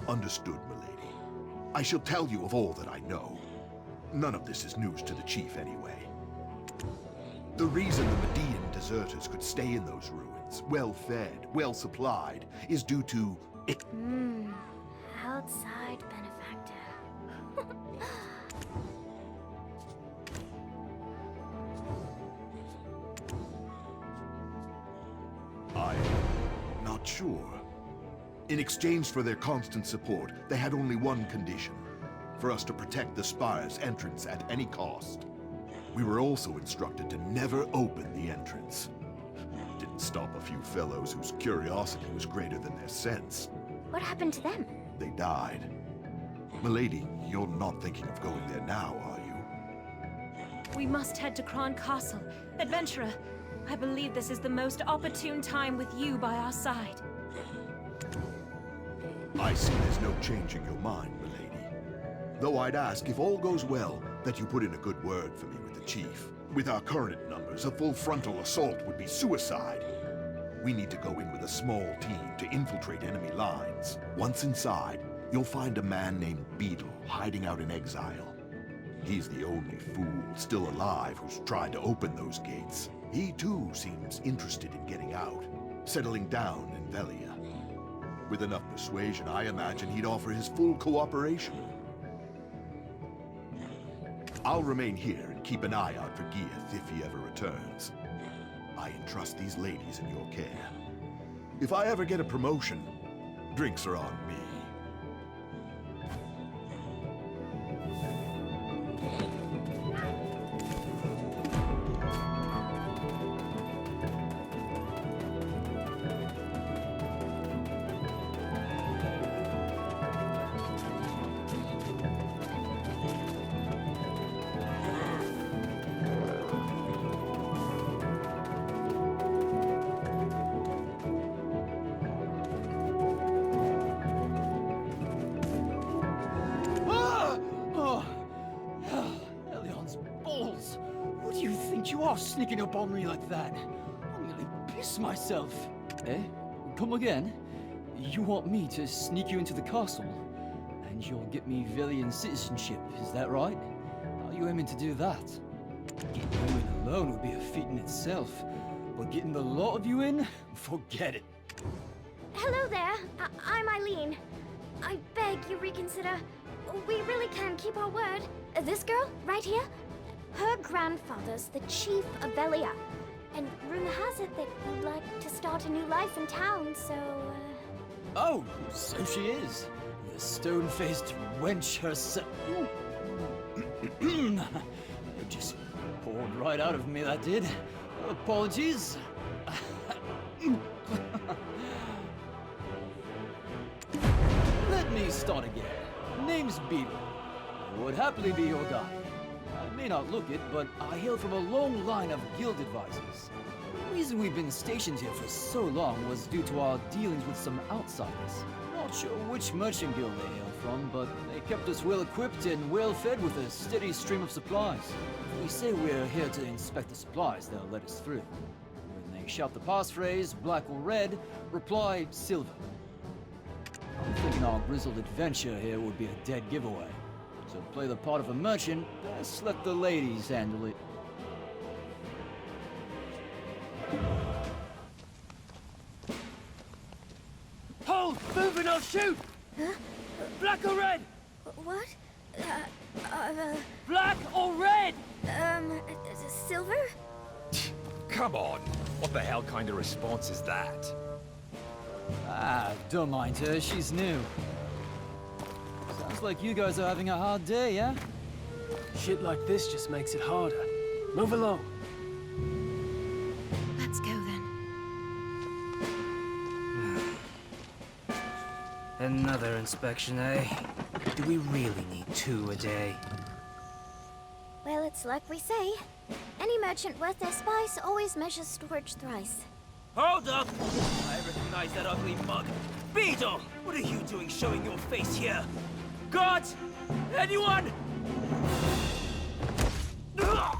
Speaker 14: Understood, milady. I shall tell you of all that I know. None of this is news to the chief anyway. The reason the Median deserters could stay in those ruins, well-fed, well-supplied, is due to it.
Speaker 9: Outside benefactor.
Speaker 14: I'm not sure. In exchange for their constant support, they had only one condition: for us to protect the spire's entrance at any cost. We were also instructed to never open the entrance. Didn't stop a few fellows whose curiosity was greater than their sense.
Speaker 9: What happened to them?
Speaker 14: They died. Milady, you're not thinking of going there now, are you?
Speaker 13: We must head to Kron Castle. Adventurer, I believe this is the most opportune time with you by our side.
Speaker 14: I see there's no changing your mind, milady. Though I'd ask, if all goes well, that you put in a good word for me with the chief. With our current numbers, a full frontal assault would be suicide. We need to go in with a small team to infiltrate enemy lines. Once inside, you'll find a man named Beetle hiding out in exile. He's the only fool still alive who's tried to open those gates. He too seems interested in getting out, settling down in Velia. With enough persuasion, I imagine he'd offer his full cooperation. I'll remain here and keep an eye out for Gieth if he ever returns. I entrust these ladies in your care. If I ever get a promotion, drinks are on me.
Speaker 1: Sneaking up on me like that. I'm nearly piss myself.
Speaker 16: Eh? Come again? You want me to sneak you into the castle? And you'll get me Velian citizenship, is that right? How are you aiming to do that? Getting you in alone would be a feat in itself. But getting the lot of you in? Forget it.
Speaker 9: Hello there. I'm Eileen. I beg you reconsider. We really can keep our word. This girl, right here? Her grandfather's the chief of Velia, and rumor has it that he'd like to start a new life in town, so,
Speaker 16: Oh, so she is. The stone-faced wench herself. It just poured right out of me, that did. Apologies. Let me start again. Name's Beetle. Would happily be your guide. I may not look it, but I hail from a long line of guild advisors. The reason we've been stationed here for so long was due to our dealings with some outsiders. Not sure which merchant guild they hail from, but they kept us well equipped and well fed with a steady stream of supplies. If we say we're here to inspect the supplies, they'll let us through. When they shout the passphrase, black or red, reply silver. I'm thinking our grizzled adventure here would be a dead giveaway. So play the part of a merchant, best let the ladies handle it.
Speaker 1: Hold! Moving or shoot!
Speaker 9: Huh?
Speaker 1: Black or red?
Speaker 9: What?
Speaker 1: Black or red?
Speaker 9: Silver?
Speaker 17: Come on! What the hell kind of response is that?
Speaker 16: Ah, don't mind her, she's new. Sounds like you guys are having a hard day, yeah?
Speaker 1: Shit like this just makes it harder. Move along.
Speaker 13: Let's go then.
Speaker 18: Another inspection, eh? Do we really need 2 a day?
Speaker 9: Well, it's like we say. Any merchant worth their spice always measures storage thrice.
Speaker 18: Hold up! I recognize that ugly mug. Beetle! What are you doing showing your face here? Guards! Anyone?
Speaker 16: That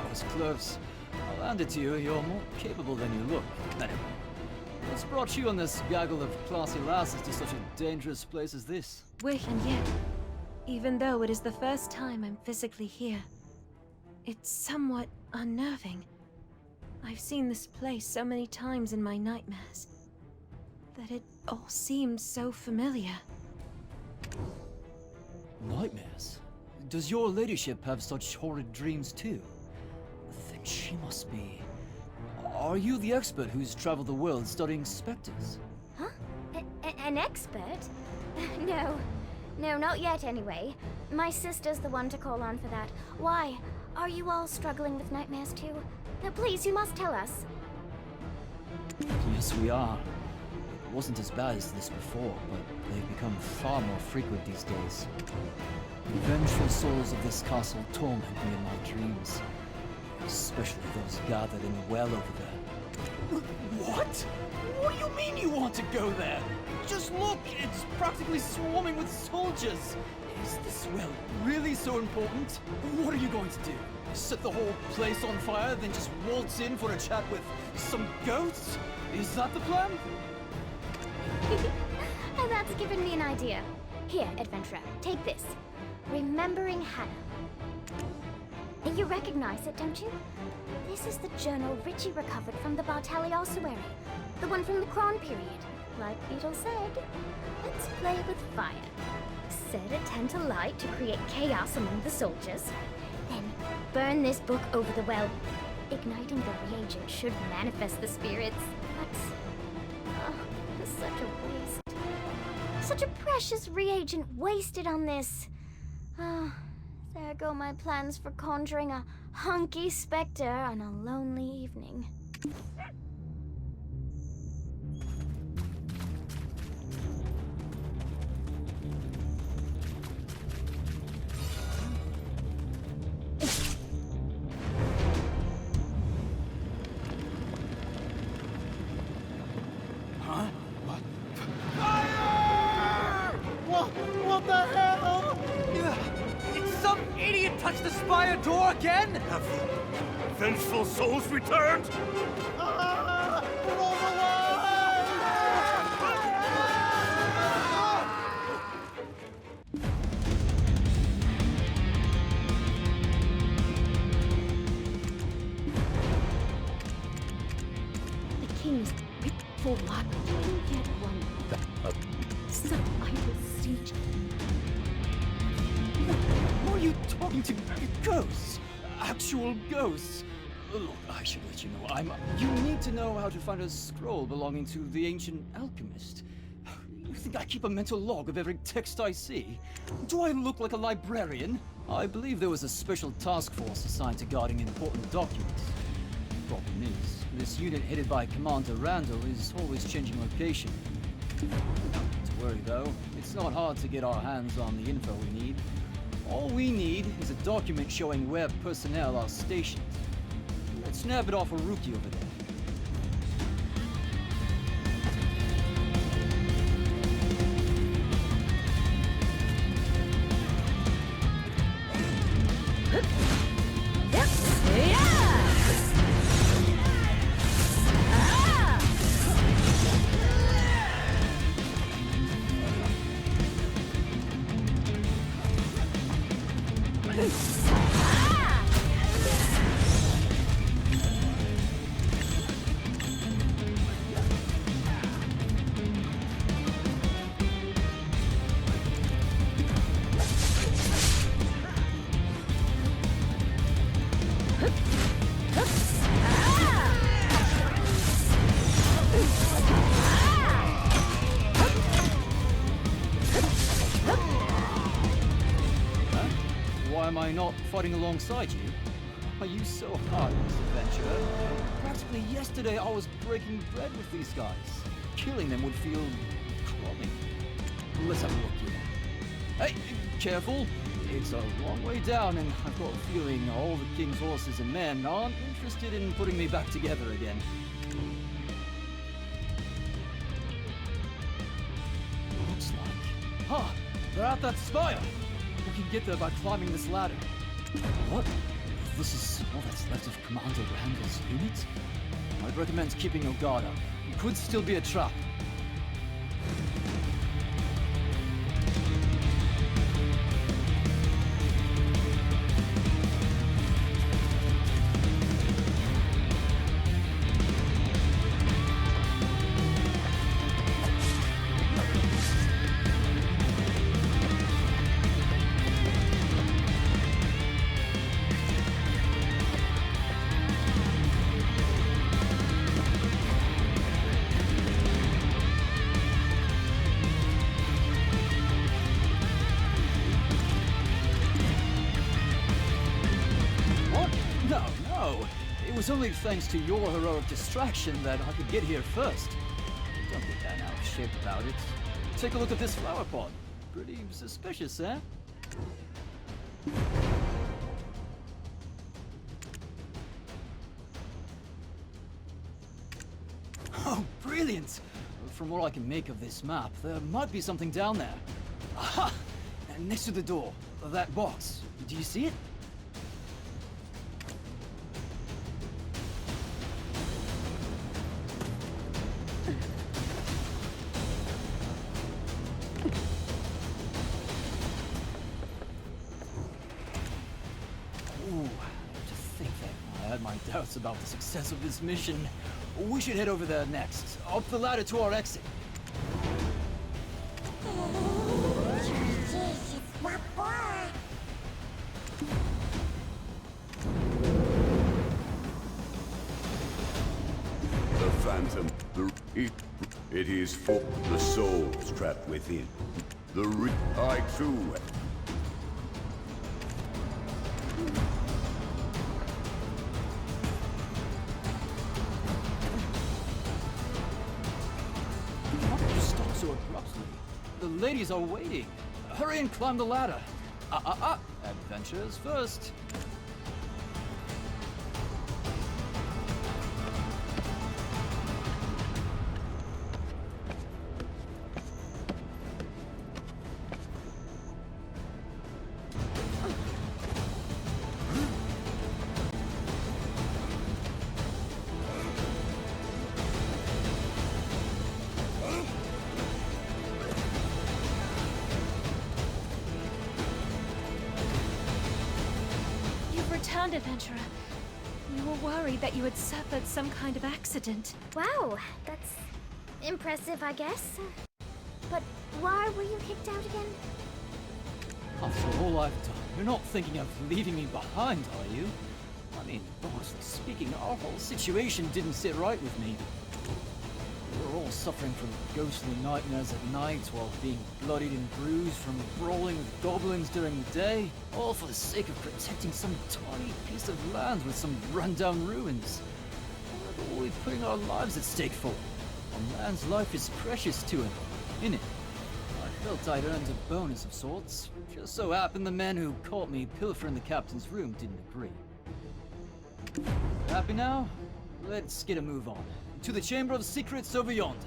Speaker 16: was close. I'll hand it to you, you're more capable than you look. Anyway, what's brought you and this gaggle of classy lasses to such a dangerous place as this?
Speaker 13: And yet, even though it is the first time I'm physically here, it's somewhat unnerving. I've seen this place so many times in my nightmares that it all seems so familiar.
Speaker 16: Nightmares? Does your ladyship have such horrid dreams too? Then she must be... Are you the expert who's traveled the world studying specters?
Speaker 9: Huh? An expert? No. No, not yet anyway. My sister's the one to call on for that. Why? Are you all struggling with nightmares too? Now please, you must tell us.
Speaker 16: Yes, we are. It wasn't as bad as this before, but they've become far more frequent these days. The vengeful souls of this castle torment me in my dreams. Especially those gathered in the well over there.
Speaker 11: What? What do you mean you want to go there? Just look, it's practically swarming with soldiers. Is this well really so important? What are you going to do? Set the whole place on fire, then just waltz in for a chat with some ghosts? Is that the plan?
Speaker 9: And that's given me an idea. Here, adventurer, take this. Remembering Hannah. You recognize it, don't you? This is the journal Richie recovered from the Bartali ossuary. The one from the Kron period. Like Beetle said, let's play with fire. Set a tent alight to create chaos among the soldiers. Then burn this book over the well. Igniting the reagent should manifest the spirits. But, such a waste. Such a precious reagent wasted on this. There go my plans for conjuring a hunky specter on a lonely evening.
Speaker 11: Huh? What? Fire! What the hell? Did some idiot touch the spire door again?
Speaker 3: Have the vengeful souls returned?
Speaker 9: The king's full lot. Get one. So I beseech.
Speaker 11: Who are you talking to? Ghosts? Actual ghosts? Look, I should let you know. You need to know how to find a scroll belonging to the ancient alchemist. You think I keep a mental log of every text I see? Do I look like a librarian? I believe there was a special task force assigned to guarding important documents. Problem is, this unit headed by Commander Randall is always changing location. Not to worry though, it's not hard to get our hands on the info we need. All we need is a document showing where personnel are stationed. Let's nab it off a rookie over there. Am I not fighting alongside you? Are you so hard in this adventure? Practically yesterday I was breaking bread with these guys. Killing them would feel crummy. Let's have a look here. Hey, careful! It's a long way down and I've got a feeling all the king's horses and men aren't interested in putting me back together again. Looks like... Huh! They're at that spire! We can get there by climbing this ladder. What? This is all that's left of Commander Randall's unit? I'd recommend keeping your guard up. It could still be a trap.
Speaker 16: No. It was only thanks to your heroic distraction that I could get here first. Don't get that out of shape about it. Take a look at this flower pot. Pretty suspicious, eh? Oh, brilliant! From what I can make of this map, there might be something down there. Aha! And next to the door, that box. Do you see it? Ooh, to think that I had my doubts about the success of this mission. We should head over there next, up the ladder to our exit.
Speaker 5: The Phantom, it is for the souls trapped within. I too.
Speaker 16: Why did you stop so abruptly? The ladies are waiting. Hurry and climb the ladder. Adventures first.
Speaker 13: Returned, adventurer. We were worried that you had suffered some kind of accident.
Speaker 9: Wow, that's impressive, I guess. But why were you kicked out again?
Speaker 16: After all I've done, you're not thinking of leaving me behind, are you? I mean, honestly speaking, our whole situation didn't sit right with me. We were all suffering from ghostly nightmares at night while being bloodied and bruised from brawling with goblins during the day, all for the sake of protecting some tiny piece of land with some rundown ruins. What are we putting our lives at stake for? A man's life is precious to him, innit? I felt I'd earned a bonus of sorts. Just so happened the men who caught me pilfering the captain's room didn't agree. Happy now? Let's get a move on. To the Chamber of Secrets over yonder.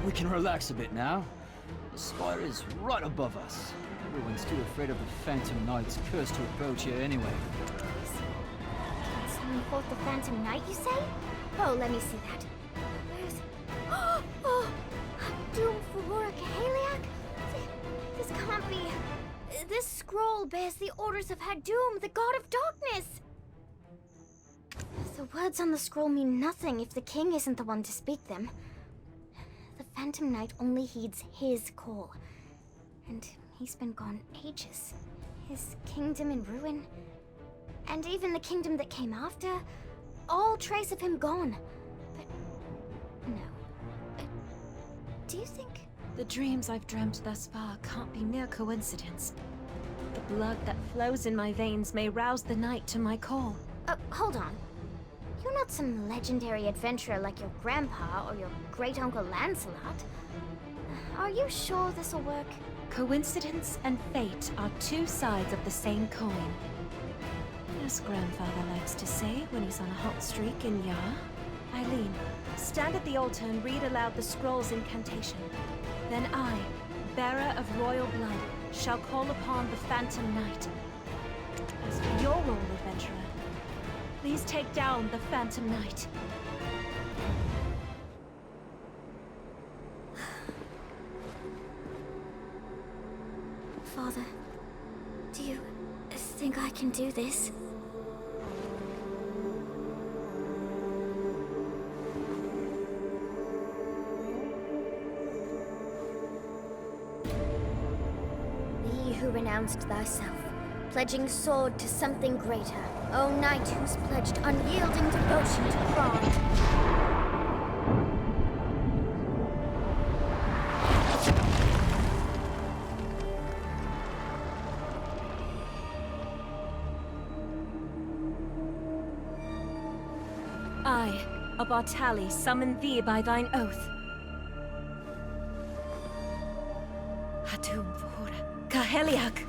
Speaker 16: We can relax a bit now. The spire is right above us. Everyone's too afraid of the Phantom Knight's curse to approach here anyway.
Speaker 9: Sending forth the Phantom Knight, you say? Oh, let me see that. Where's... Oh! Doom for Haliak? This can't be... This scroll bears the orders of Hadum, the god of darkness! The words on the scroll mean nothing if the king isn't the one to speak them. The Phantom Knight only heeds his call. And he's been gone ages. His kingdom in ruin. And even the kingdom that came after. All trace of him gone. But... no. Do you think...
Speaker 13: The dreams I've dreamt thus far can't be mere coincidence. The blood that flows in my veins may rouse the night to my call.
Speaker 9: Hold on. You're not some legendary adventurer like your grandpa or your great-uncle Lancelot. Are you sure this'll work?
Speaker 13: Coincidence and fate are two sides of the same coin. As grandfather likes to say when he's on a hot streak in Yar. Eileen, stand at the altar and read aloud the scroll's incantation. Then I, bearer of royal blood, shall call upon the Phantom Knight. As for your role, adventurer, please take down the Phantom Knight.
Speaker 9: Father, do you think I can do this? who renounced thyself, pledging sword to something greater, O knight who's pledged unyielding devotion to Kron.
Speaker 13: I, a Bartali, summon thee by thine oath. Hatum Vahura, Kaheliak!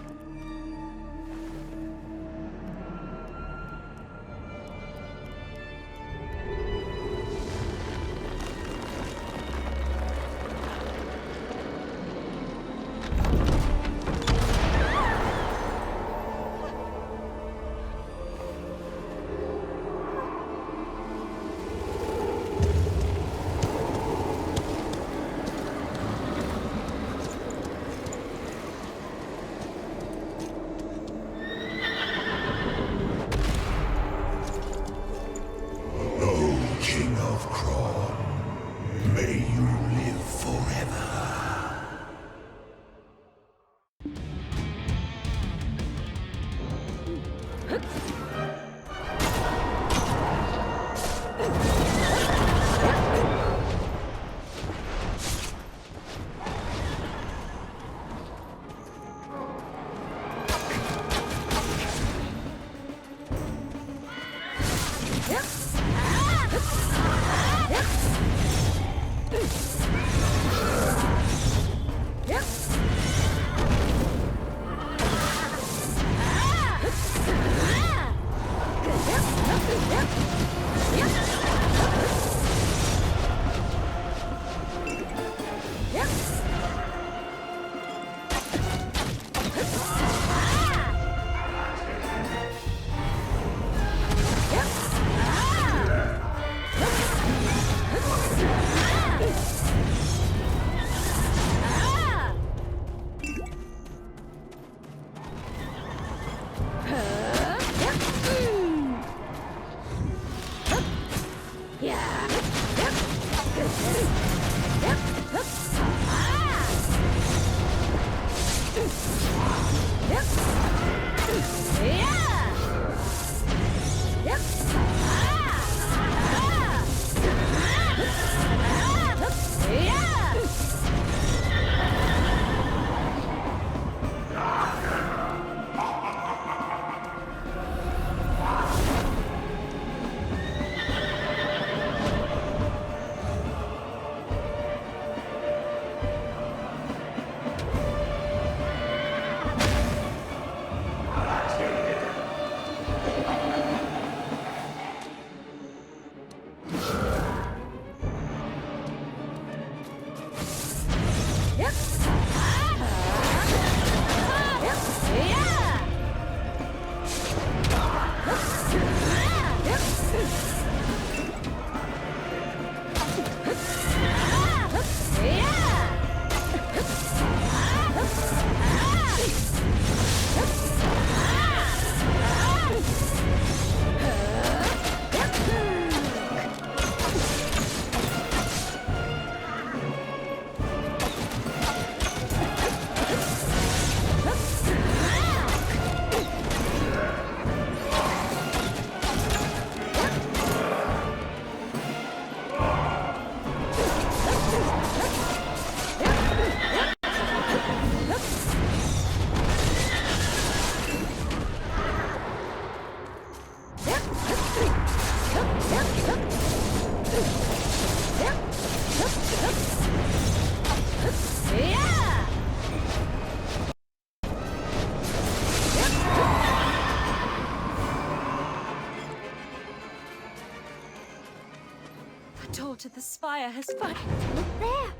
Speaker 13: To the spire has finally...
Speaker 9: Look there!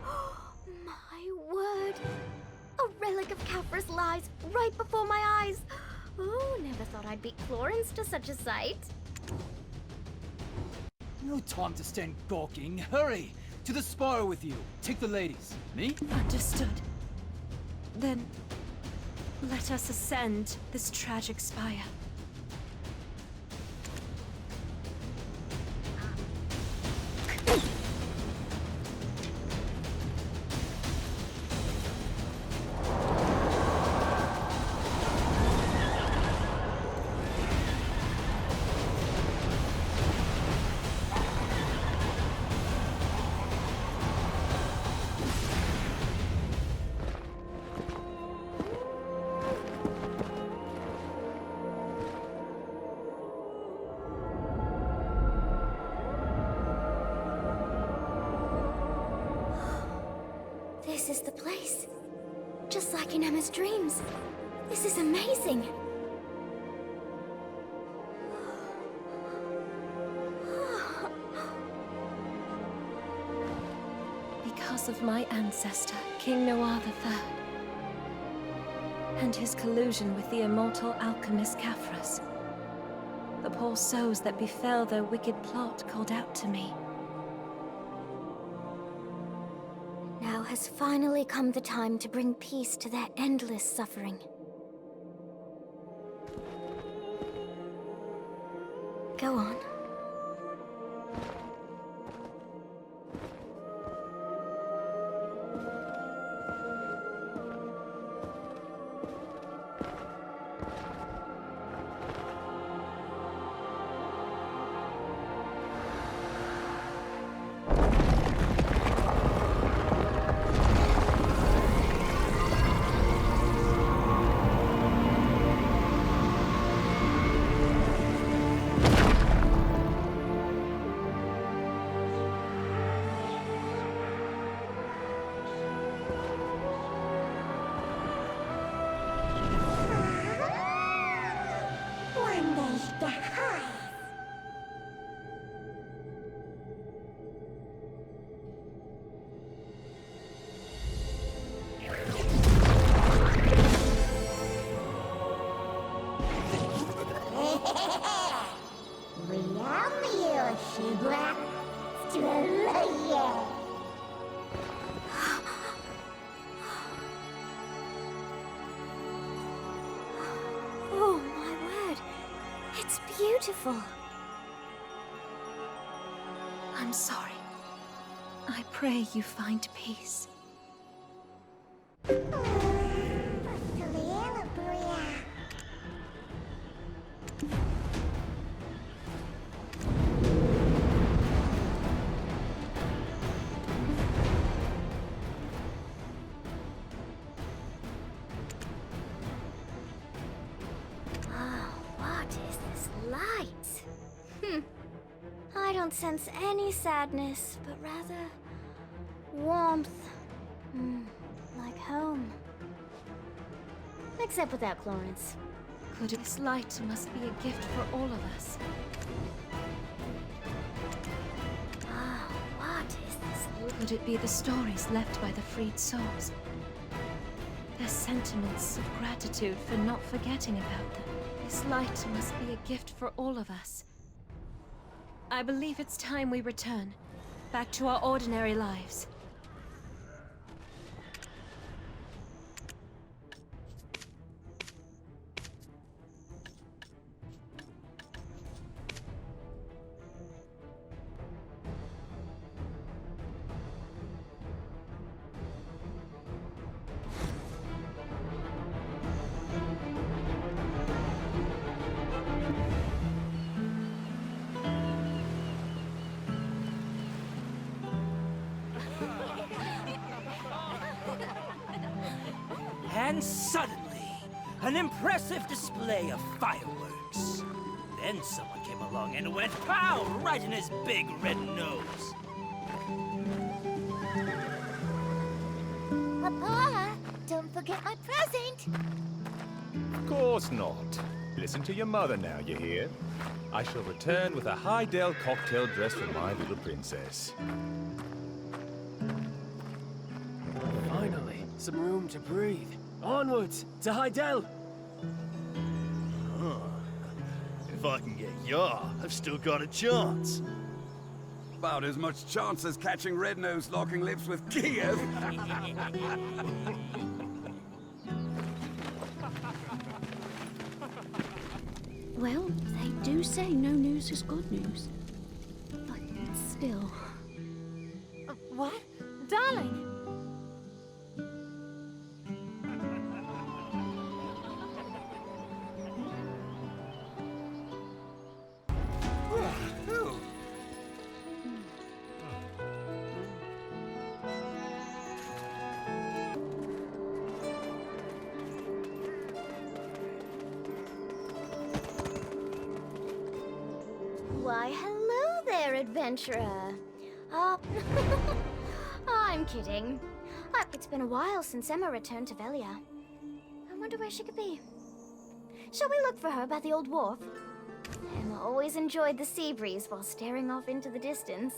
Speaker 9: My word! A relic of Khafre's lies right before my eyes! Oh, never thought I'd beat Florence to such a sight.
Speaker 16: No time to stand gawking. Hurry! To the spire with you. Take the ladies. Me?
Speaker 13: Understood. Then, let us ascend this tragic spire.
Speaker 9: this is the place. Just like in Emma's dreams. This is amazing.
Speaker 13: Because of my ancestor, King Noir III, and his collusion with the immortal alchemist Caphras, the poor souls that befell their wicked plot called out to me.
Speaker 9: Now has finally come the time to bring peace to their endless suffering. Go on. Oh my word, it's beautiful.
Speaker 13: I'm sorry. I pray you find peace.
Speaker 9: I don't sense any sadness, but rather warmth. Like home. Except without Florence.
Speaker 13: This light must be a gift for all of us.
Speaker 9: What is this?
Speaker 13: Could it be the stories left by the freed souls? Their sentiments of gratitude for not forgetting about them. This light must be a gift for all of us. I believe it's time we return, back to our ordinary lives.
Speaker 18: And suddenly, an impressive display of fireworks. Then someone came along and went pow right in his big red nose.
Speaker 9: Papa, don't forget my present.
Speaker 4: Of course not. Listen to your mother now, you hear? I shall return with a Highdale cocktail dress for my little princess.
Speaker 6: Finally, some room to breathe. Onwards, to Highdale! If I can get Yar, I've still got a chance.
Speaker 5: About as much chance as catching Red-Nose locking lips with Kiev.
Speaker 19: Well, they do say no news is good news. But still...
Speaker 9: What? Darling! Why, hello there, adventurer. I'm kidding. It's been a while since Emma returned to Velia. I wonder where she could be. Shall we look for her by the old wharf? Emma always enjoyed the sea breeze while staring off into the distance.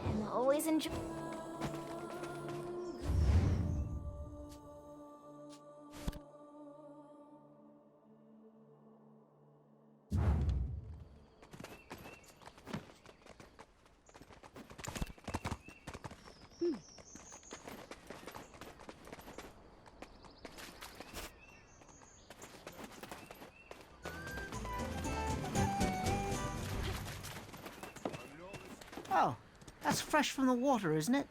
Speaker 9: Emma always enjoyed...
Speaker 20: Oh, that's fresh from the water, isn't it?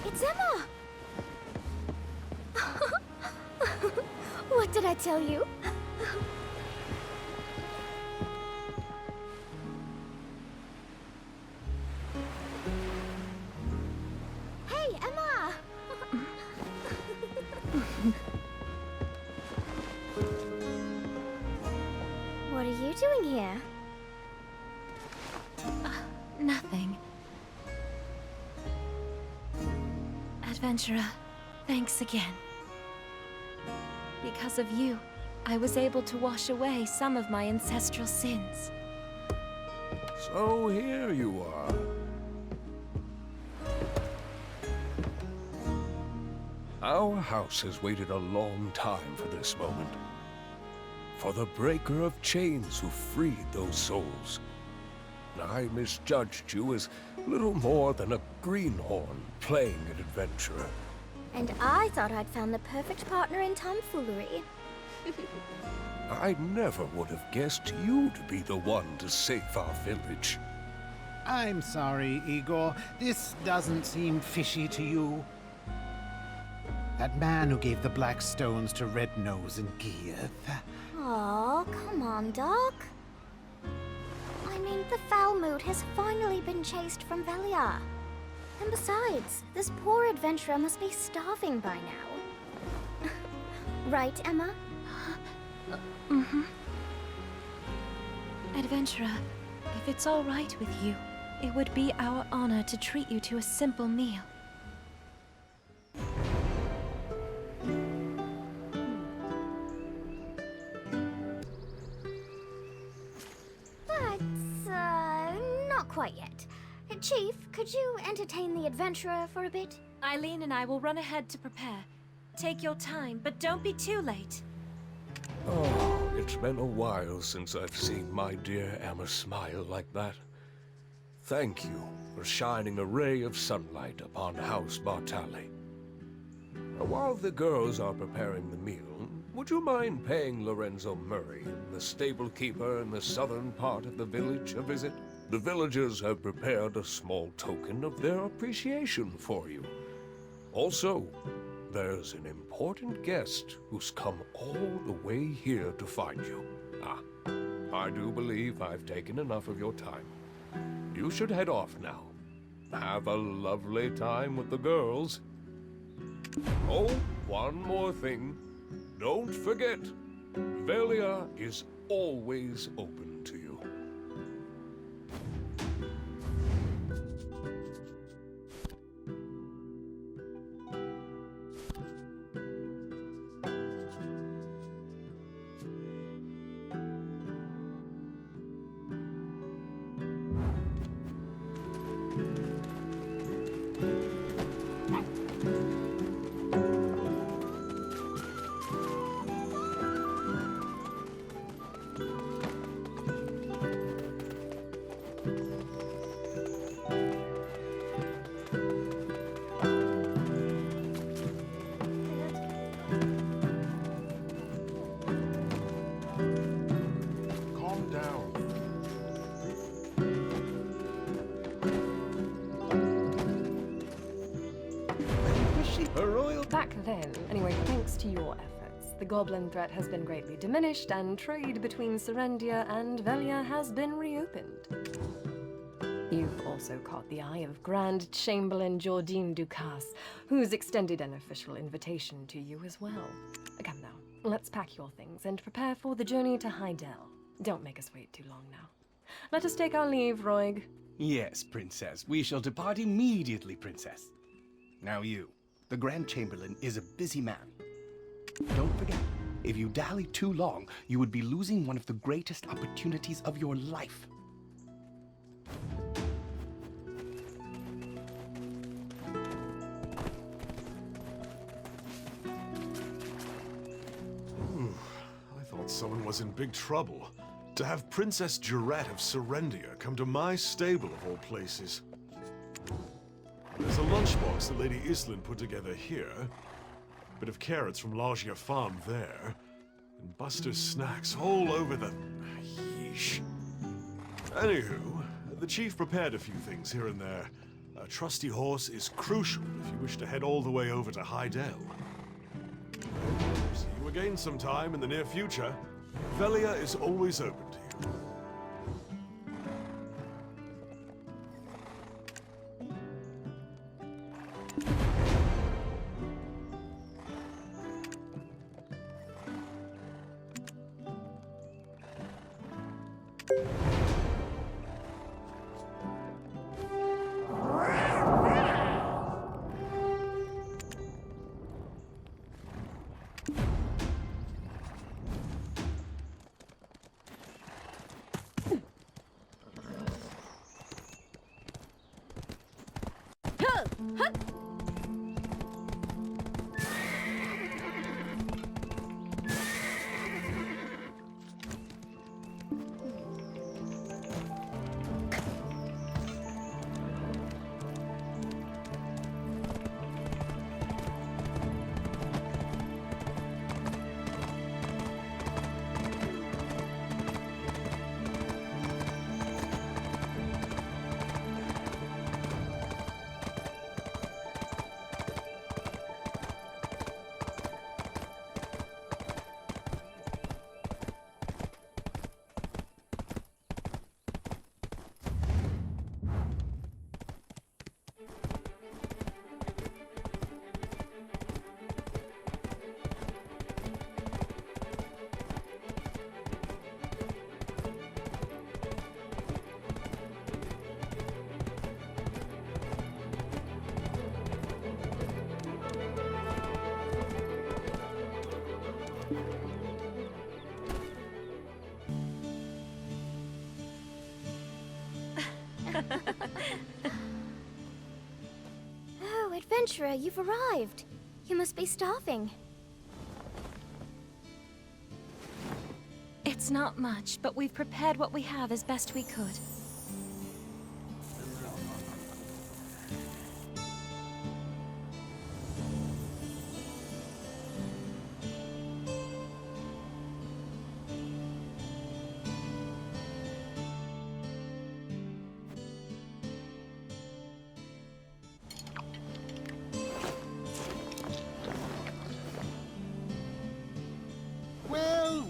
Speaker 9: It's Emma! What did I tell you? Hey, Emma! What are you doing here?
Speaker 13: Nothing. Adventurer, thanks again. Because of you, I was able to wash away some of my ancestral sins.
Speaker 10: So here you are. Our house has waited a long time for this moment. For the breaker of chains who freed those souls. I misjudged you as little more than a greenhorn playing an adventurer.
Speaker 9: And I thought I'd found the perfect partner in tomfoolery.
Speaker 10: I never would have guessed you'd be the one to save our village.
Speaker 20: I'm sorry, Igor. This doesn't seem fishy to you. That man who gave the black stones to Red Nose and Geeth.
Speaker 9: Aw, come on, Doc. I mean, the foul mood has finally been chased from Velia. And besides, this poor adventurer must be starving by now. Right, Emma?
Speaker 13: Mm-hmm. Adventurer, if it's all right with you, it would be our honor to treat you to a simple meal.
Speaker 9: But, not quite yet. Chief, could you entertain the adventurer for a bit?
Speaker 13: Eileen and I will run ahead to prepare. Take your time, but don't be too late.
Speaker 10: Oh, it's been a while since I've seen my dear Emma smile like that. Thank you for shining a ray of sunlight upon House Bartali. While the girls are preparing the meal, would you mind paying Lorenzo Murray, the stable keeper in the southern part of the village, a visit? The villagers have prepared a small token of their appreciation for you. Also, there's an important guest who's come all the way here to find you. I do believe I've taken enough of your time. You should head off now. Have a lovely time with the girls. Oh, one more thing. Don't forget, Velia is always open to you.
Speaker 21: royal...
Speaker 22: Back then, anyway, thanks to your efforts, the goblin threat has been greatly diminished, and trade between Serendia and Velia has been reopened. You've also caught the eye of Grand Chamberlain Jordine Ducasse, who's extended an official invitation to you as well. Come now, let's pack your things and prepare for the journey to Heidel. Don't make us wait too long now. Let us take our leave, Roig.
Speaker 21: Yes, Princess. We shall depart immediately, Princess. Now you. The Grand Chamberlain is a busy man. Don't forget, if you dally too long, you would be losing one of the greatest opportunities of your life.
Speaker 3: I thought someone was in big trouble. To have Princess Jarette of Serendia come to my stable of all places. There's a lunchbox that Lady Islin put together here, a bit of carrots from Lagia Farm there, and Buster's snacks all over the... yeesh. Anywho, the chief prepared a few things here and there. A trusty horse is crucial if you wish to head all the way over to Heidel. See you again sometime in the near future. Velia is always open to you.
Speaker 9: Oh, adventurer, you've arrived. You must be starving.
Speaker 13: It's not much, but we've prepared what we have as best we could.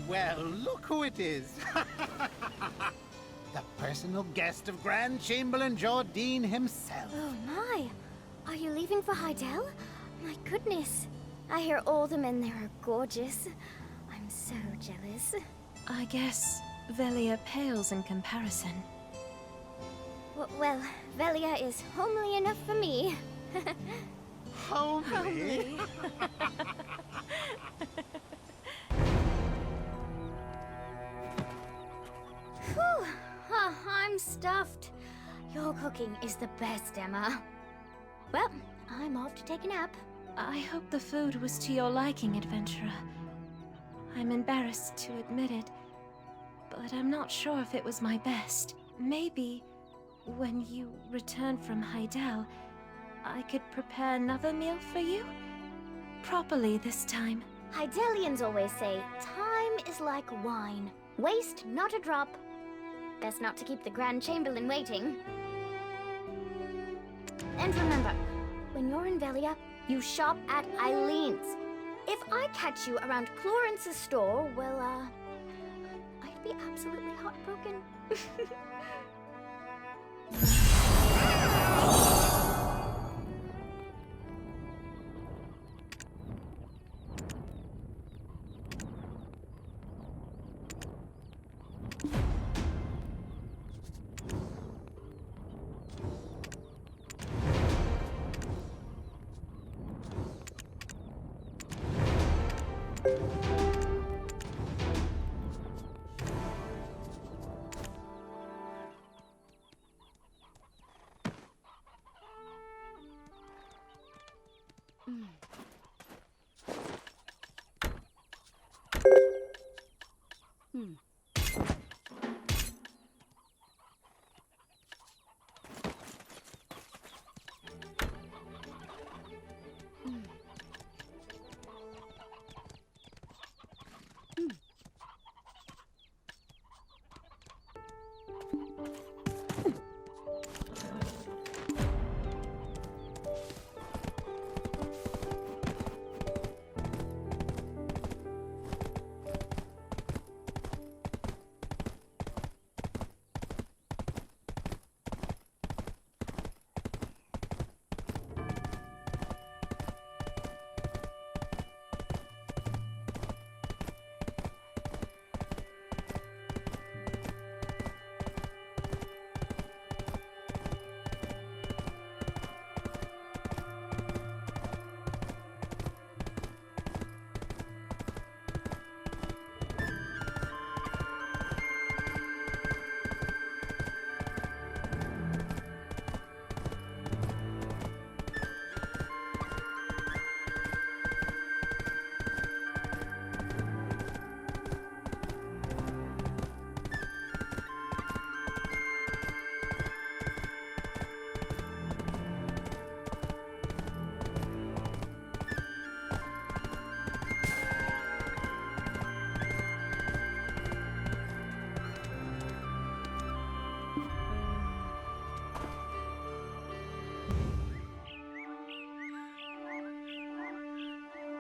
Speaker 20: Well, look who it is. The personal guest of Grand Chamberlain Jordine himself.
Speaker 9: Oh my! Are you leaving for Heidel? My goodness. I hear all the men there are gorgeous. I'm so jealous.
Speaker 13: I guess Velia pales in comparison.
Speaker 9: Well, Velia is homely enough for me.
Speaker 20: Homely?
Speaker 9: Whew. Oh, I'm stuffed. Your cooking is the best, Emma. Well, I'm off to take a nap.
Speaker 13: I hope the food was to your liking, adventurer. I'm embarrassed to admit it, but I'm not sure if it was my best. Maybe when you return from Heidel, I could prepare another meal for you? Properly this time.
Speaker 9: Heidelians always say, time is like wine. Waste not a drop. Best not to keep the Grand Chamberlain waiting. And remember, when you're in Velia, You shop at Eileen's. If I catch you around Clarence's store, well, I'd be absolutely heartbroken.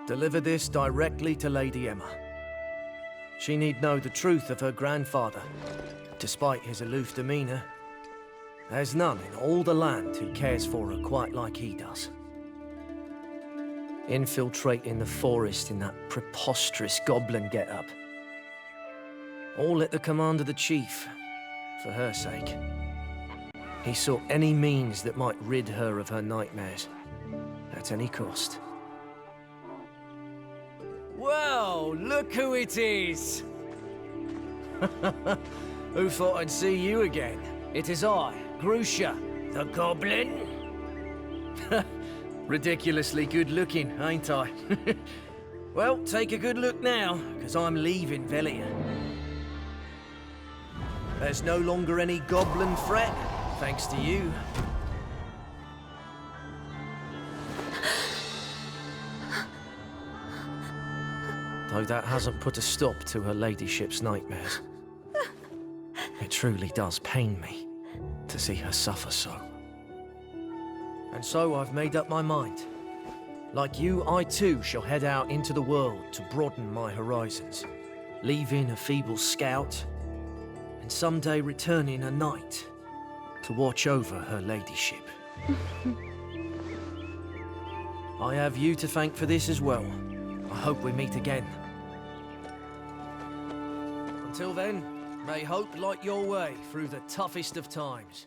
Speaker 1: Deliver this directly to Lady Emma. She need know the truth of her grandfather. Despite his aloof demeanor, there's none in all the land who cares for her quite like he does. Infiltrating the forest in that preposterous goblin get-up. All at the command of the chief, for her sake. He sought any means that might rid her of her nightmares, at any cost.
Speaker 2: Well, look who it is!
Speaker 1: Who thought I'd see you again? It is I, Grusha, the goblin. Ridiculously good looking, ain't I? Well, take a good look now, because I'm leaving Velia. There's no longer any goblin threat, thanks to you. Though that hasn't put a stop to her ladyship's nightmares. It truly does pain me to see her suffer so. And so I've made up my mind. Like you, I too shall head out into the world to broaden my horizons, leaving a feeble scout, and someday returning a knight to watch over her ladyship. I have you to thank for this as well. I hope we meet again. Until then, may hope light your way through the toughest of times.